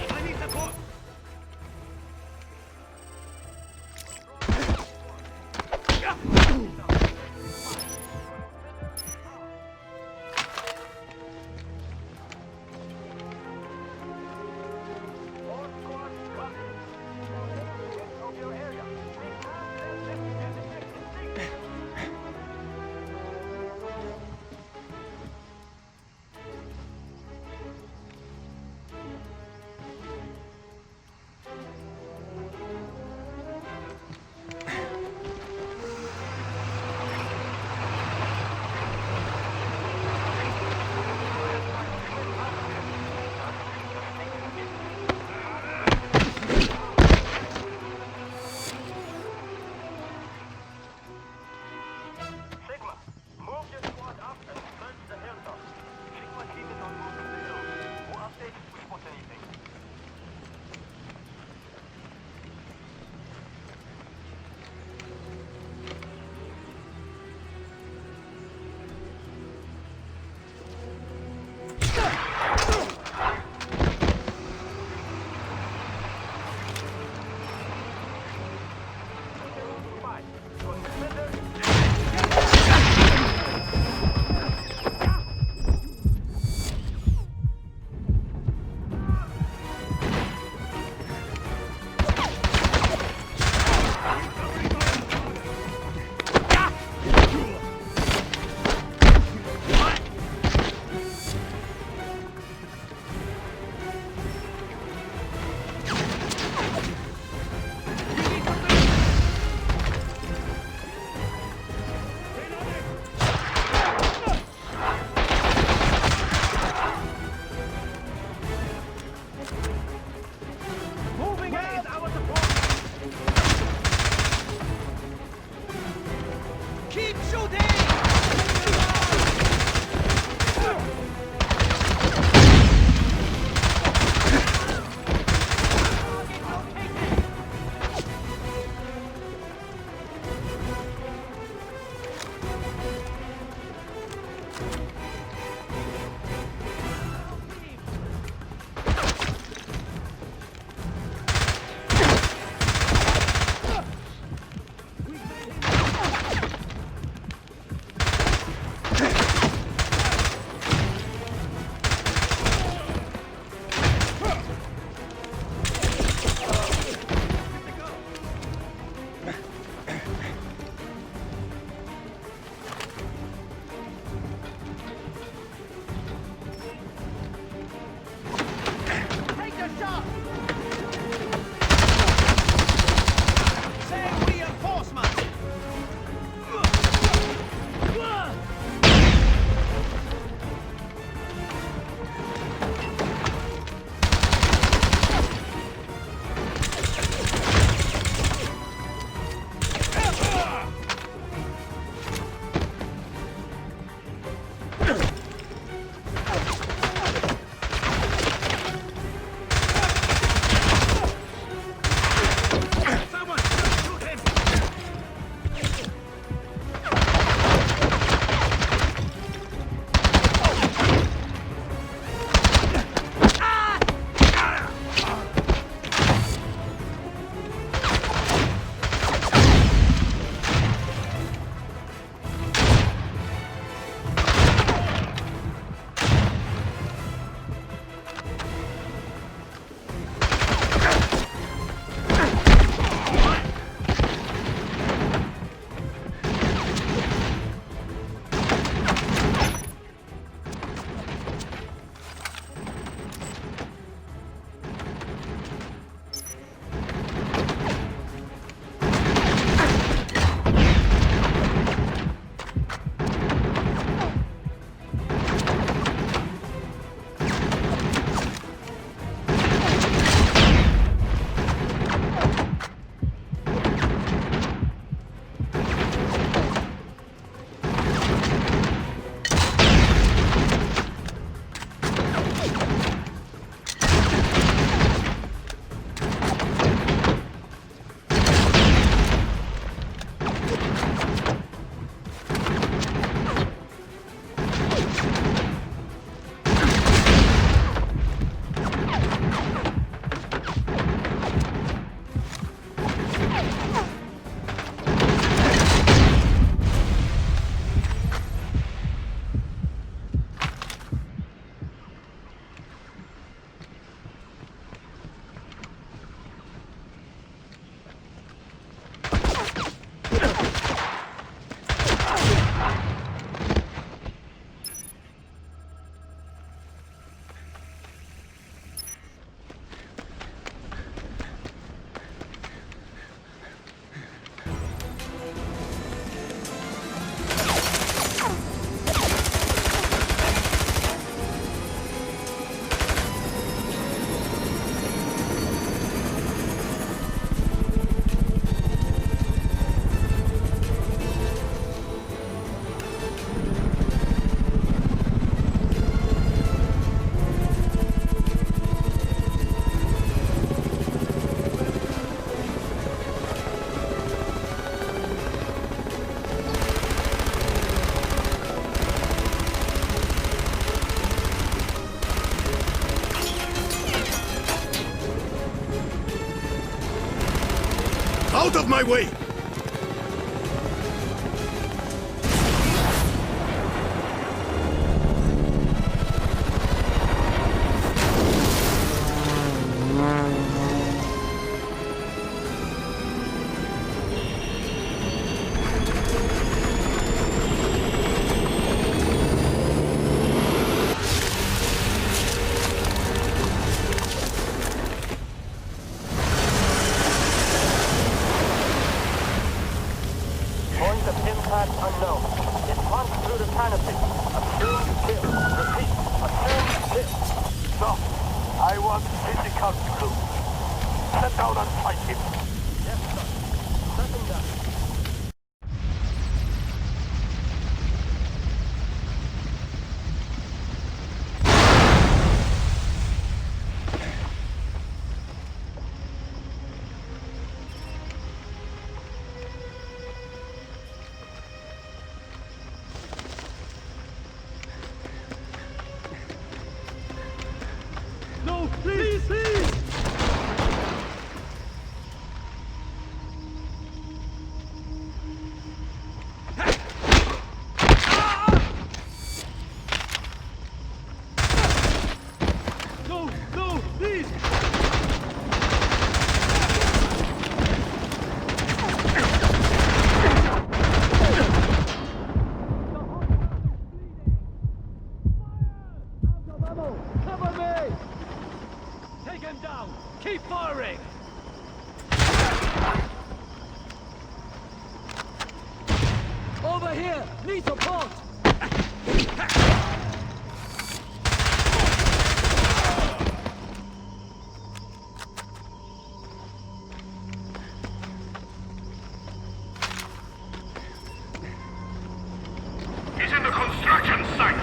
I need support! Out of my way! Point of impact unknown. It plunged through the canopy. Assumed kill. Repeat. Assumed kill. No. I want physical proof. Set down and fight him. Yes, sir. Second down. No, please, please! No, no, please! Cover me! Take him down! Keep firing! Over here! Need support! He's in the construction site.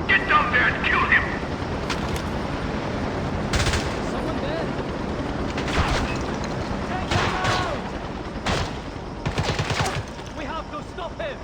Get down there and kill him. Someone there? Take him out! We have to stop him!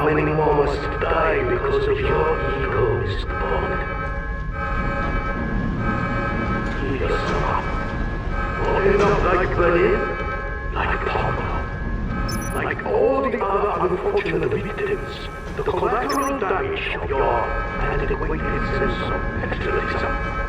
How many more must die because of your ego, Mr. Bond? Give yourself up. Or end up like Berlin, like Palmer, like all the other unfortunate victims, the collateral damage of your antiquated sense of capitalism.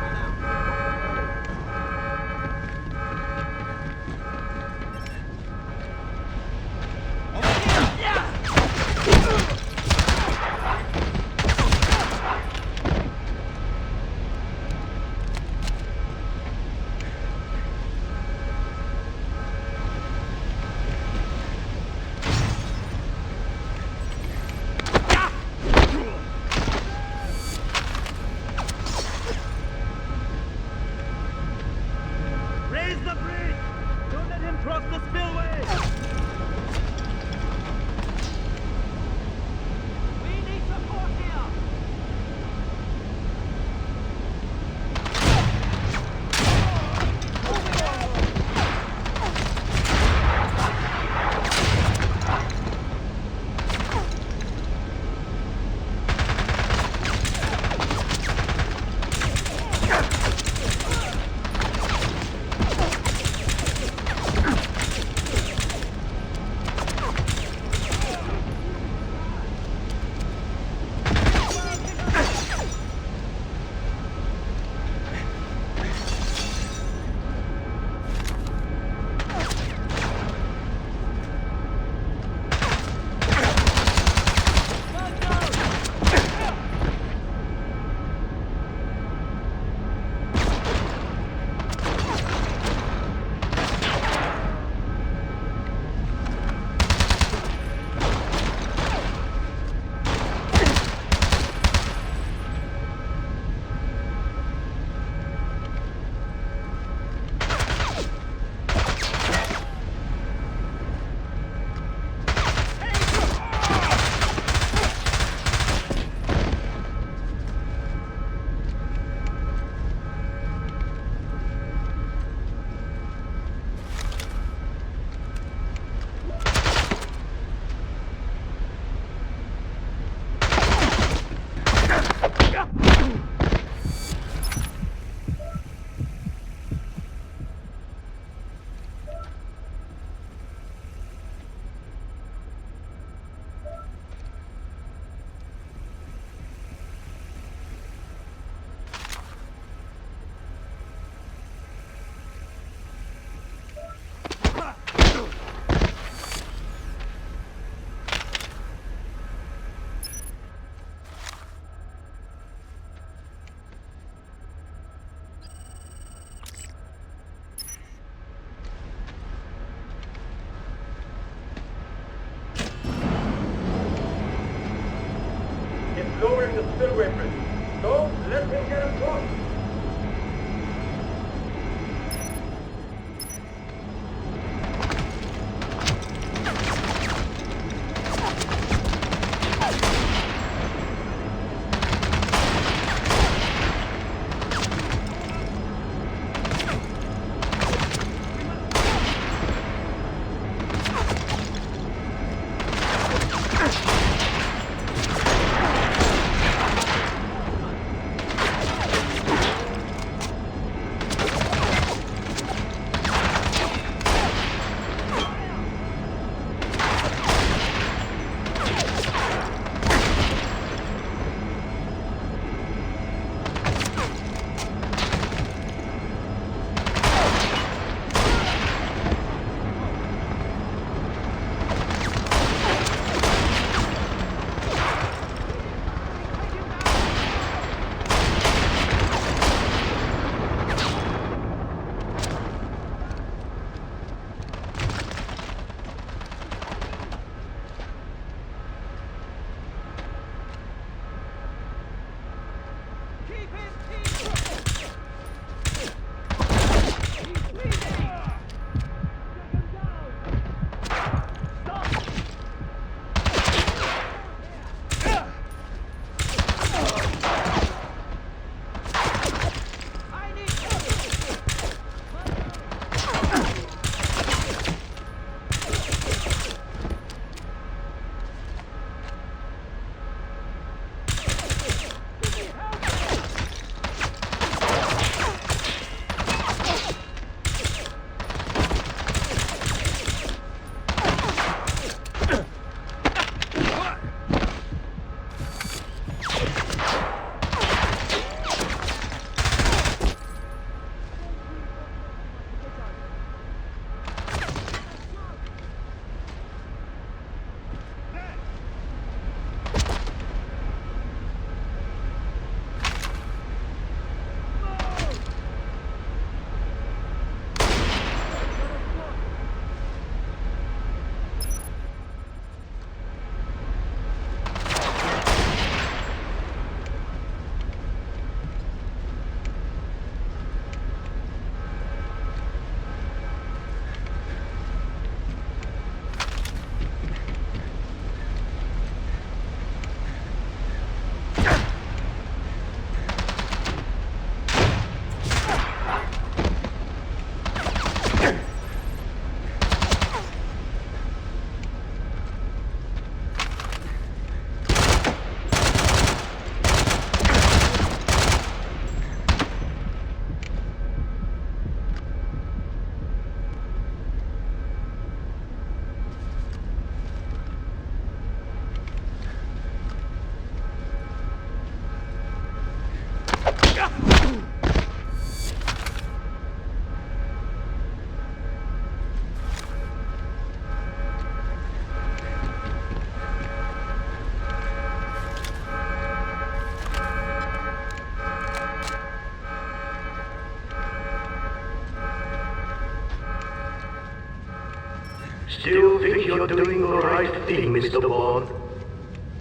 Still think you're doing the right thing, Mr. Bond?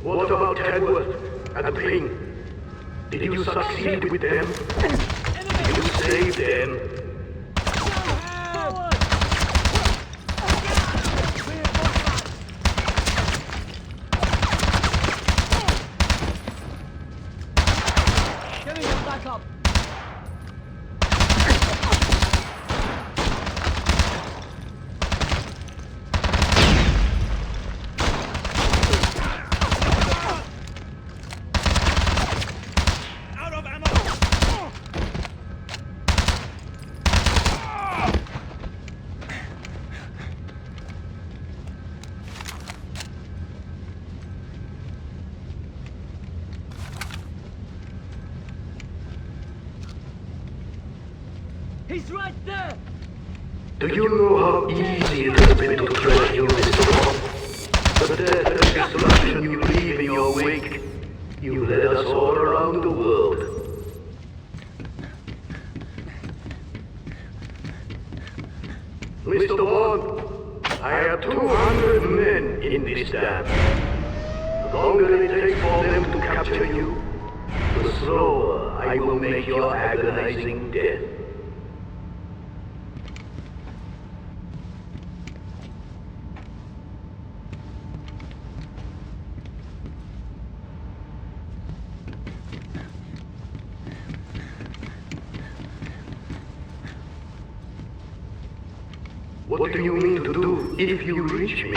What about Tedworth and Ping? Did you succeed with them? You saved them. He's right there! Do you know how easy it has been to threaten you, Mr. Bond? The death and destruction you leave in your wake, you led us all around the world. Mr. Bond, I have 200 men in this dam. The longer it takes for them to capture you, the slower I will make your agonizing death. What do you mean to do if you reach me?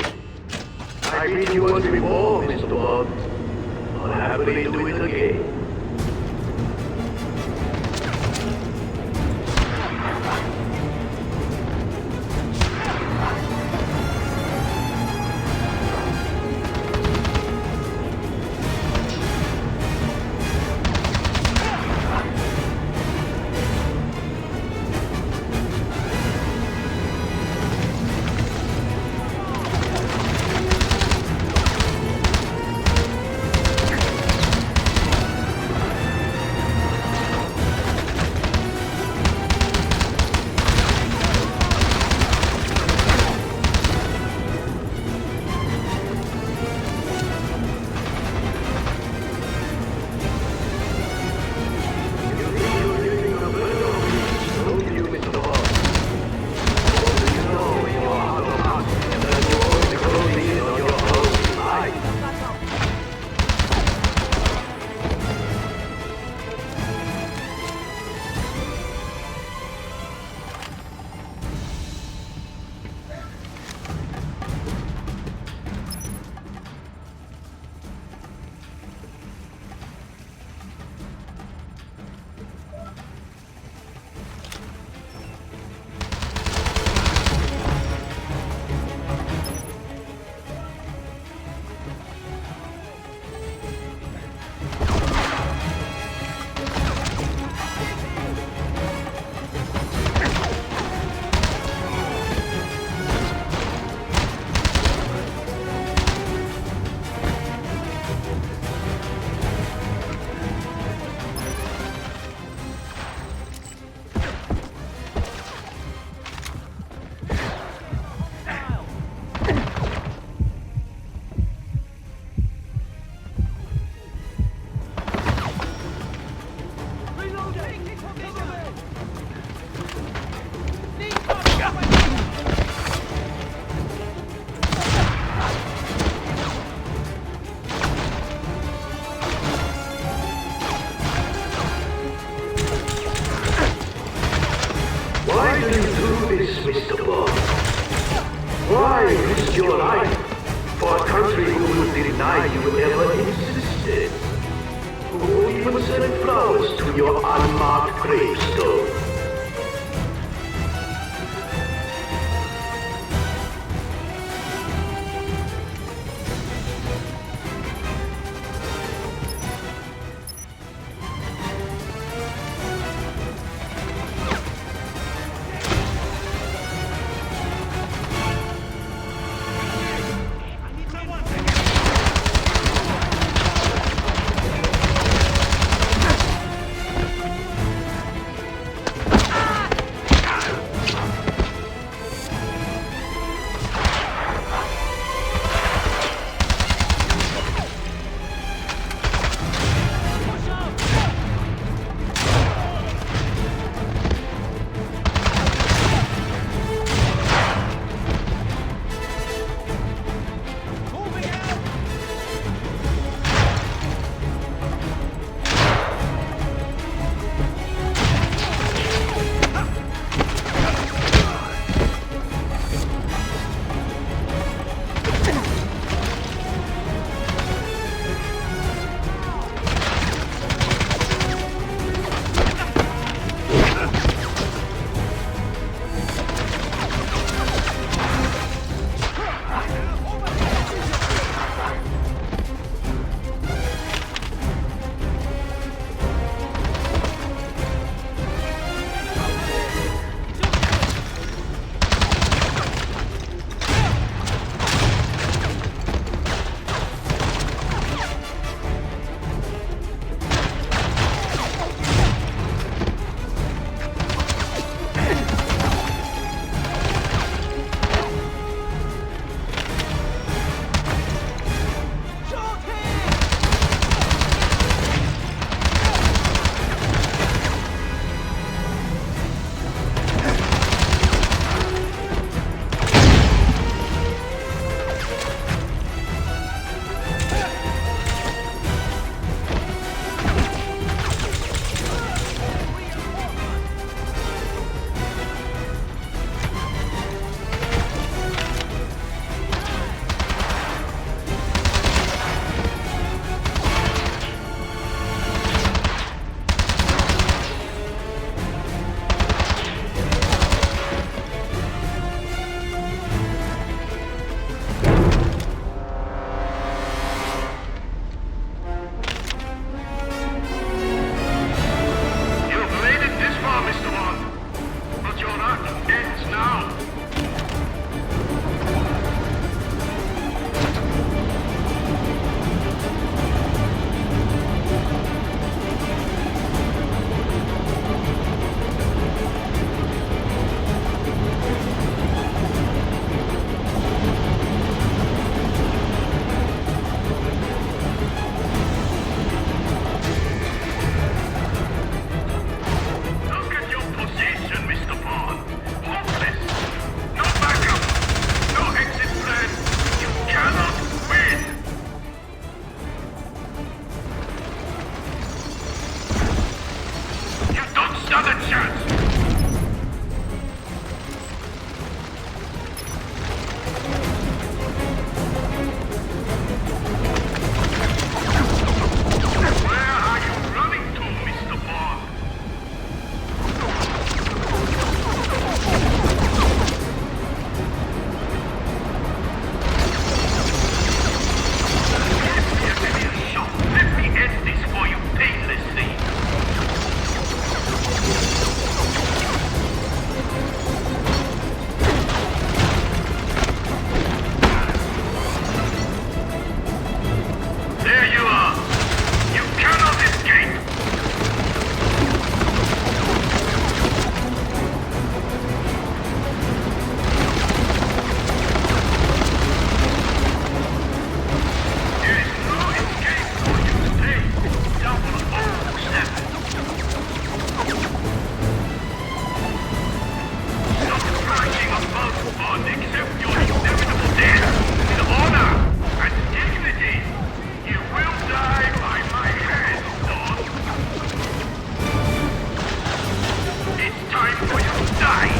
I beat you once before, Mr. Bond. I'll happily do it again. Mr. Bond. Why risk your life for a country who would deny you ever existed? Who would even send flowers to your unmarked gravestone? cannot accept your inevitable death with honor and dignity. You will die by my hand, Lord. It's time for you to die.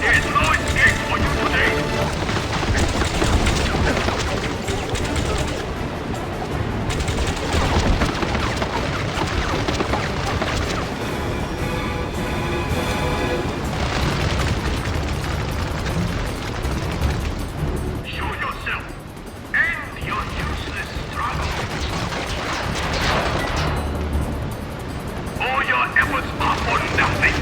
There's no escape for you today. Show yourself. End your useless struggle. All your efforts are for nothing.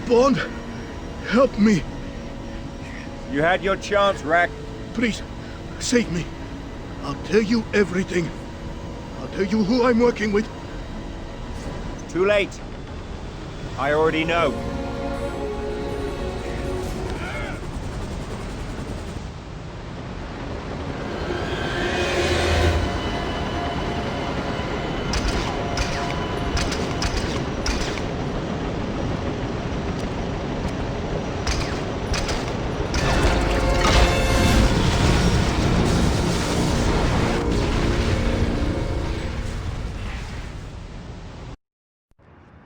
Bond, help me. You had your chance, Rack. Please, save me. I'll tell you everything. I'll tell you who I'm working with. Too late. I already know.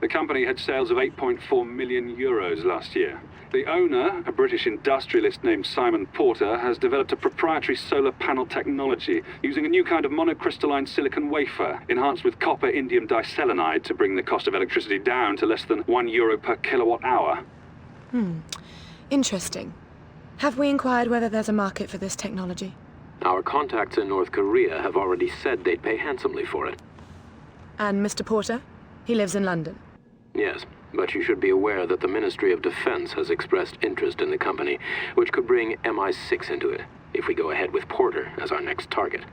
The company had sales of 8.4 million euros last year. The owner, a British industrialist named Simon Porter, has developed a proprietary solar panel technology using a new kind of monocrystalline silicon wafer, enhanced with copper indium diselenide to bring the cost of electricity down to less than €1 per kilowatt hour. Interesting. Have we inquired whether there's a market for this technology? Our contacts in North Korea have already said they'd pay handsomely for it. And Mr. Porter? He lives in London. Yes, but you should be aware that the Ministry of Defense has expressed interest in the company, which could bring MI6 into it, if we go ahead with Porter as our next target.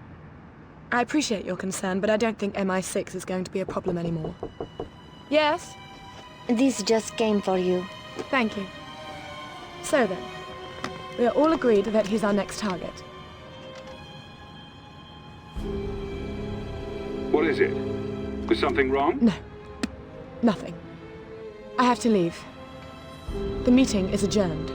I appreciate your concern, but I don't think MI6 is going to be a problem anymore. Yes? This just came for you. Thank you. So then, we are all agreed that he's our next target. What is it? Is something wrong? No. Nothing. I have to leave. The meeting is adjourned.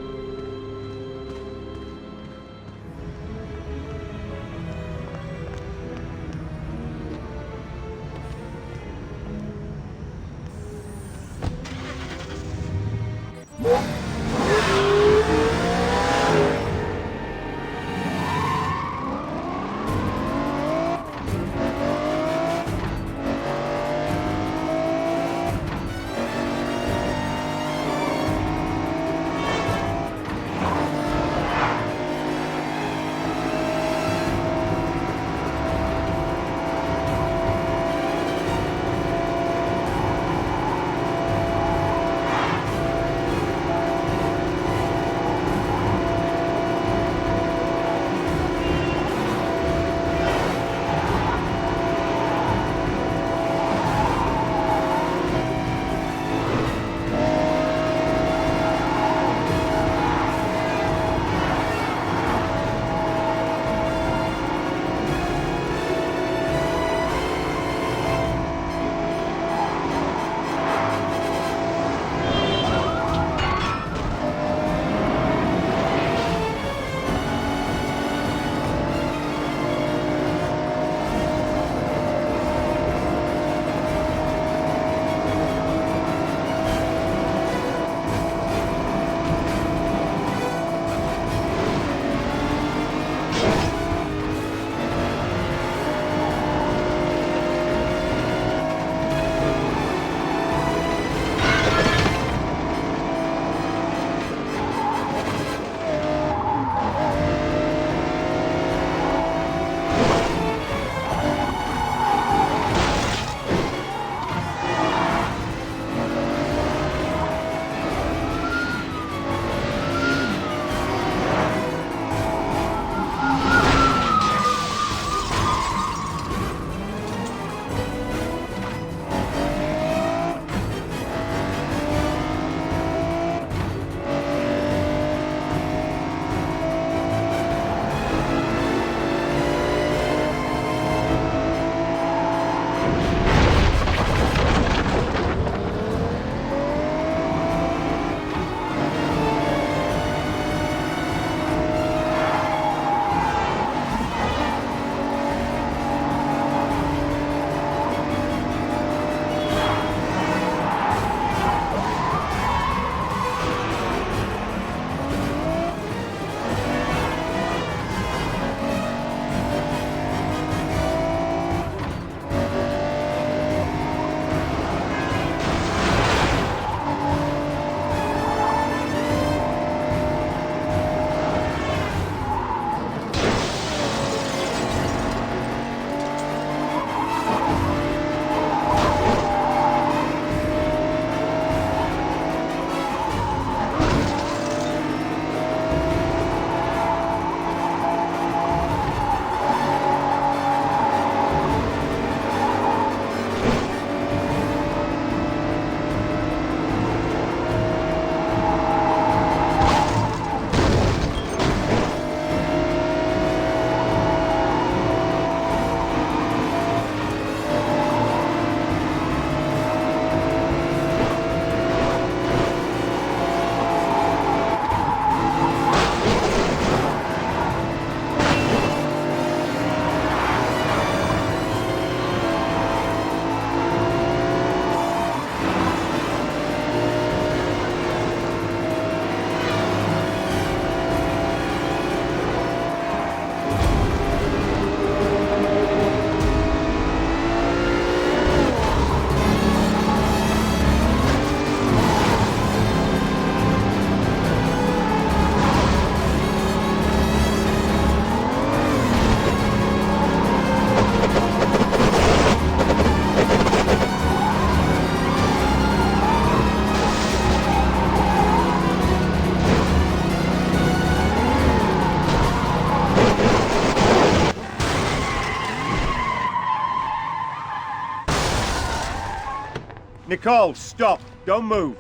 Nicole, stop! Don't move!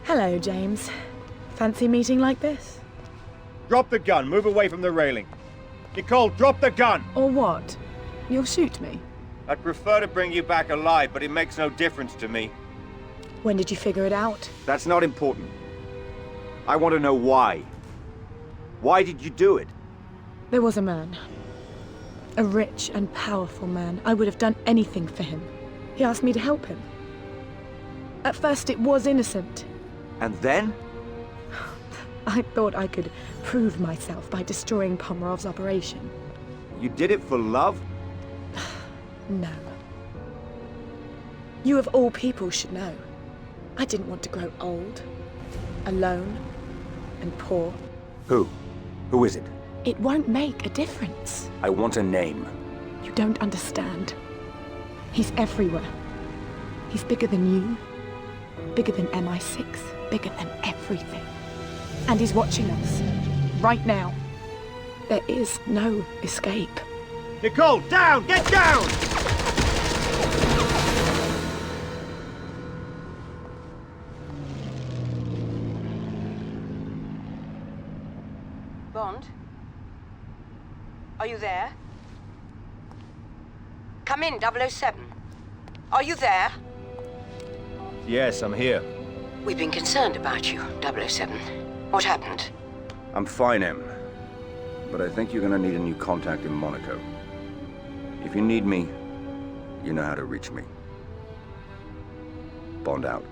Hello, James. Fancy meeting like this? Drop the gun, move away from the railing. Nicole, drop the gun! Or what? You'll shoot me? I'd prefer to bring you back alive, but it makes no difference to me. When did you figure it out? That's not important. I want to know why. Why did you do it? There was a man. A rich and powerful man. I would have done anything for him. He asked me to help him. At first it was innocent. And then? I thought I could prove myself by destroying Pomerov's operation. You did it for love? No. You of all people should know. I didn't want to grow old, alone, and poor. Who? Who is it? It won't make a difference. I want a name. You don't understand. He's everywhere. He's bigger than you, bigger than MI6, bigger than everything. And he's watching us, right now. There is no escape. Nicole, down! Get down! Bond? Are you there? Come in, 007. Are you there? Yes, I'm here. We've been concerned about you, 007. What happened? I'm fine, Em. But I think you're gonna need a new contact in Monaco. If you need me, you know how to reach me. Bond out.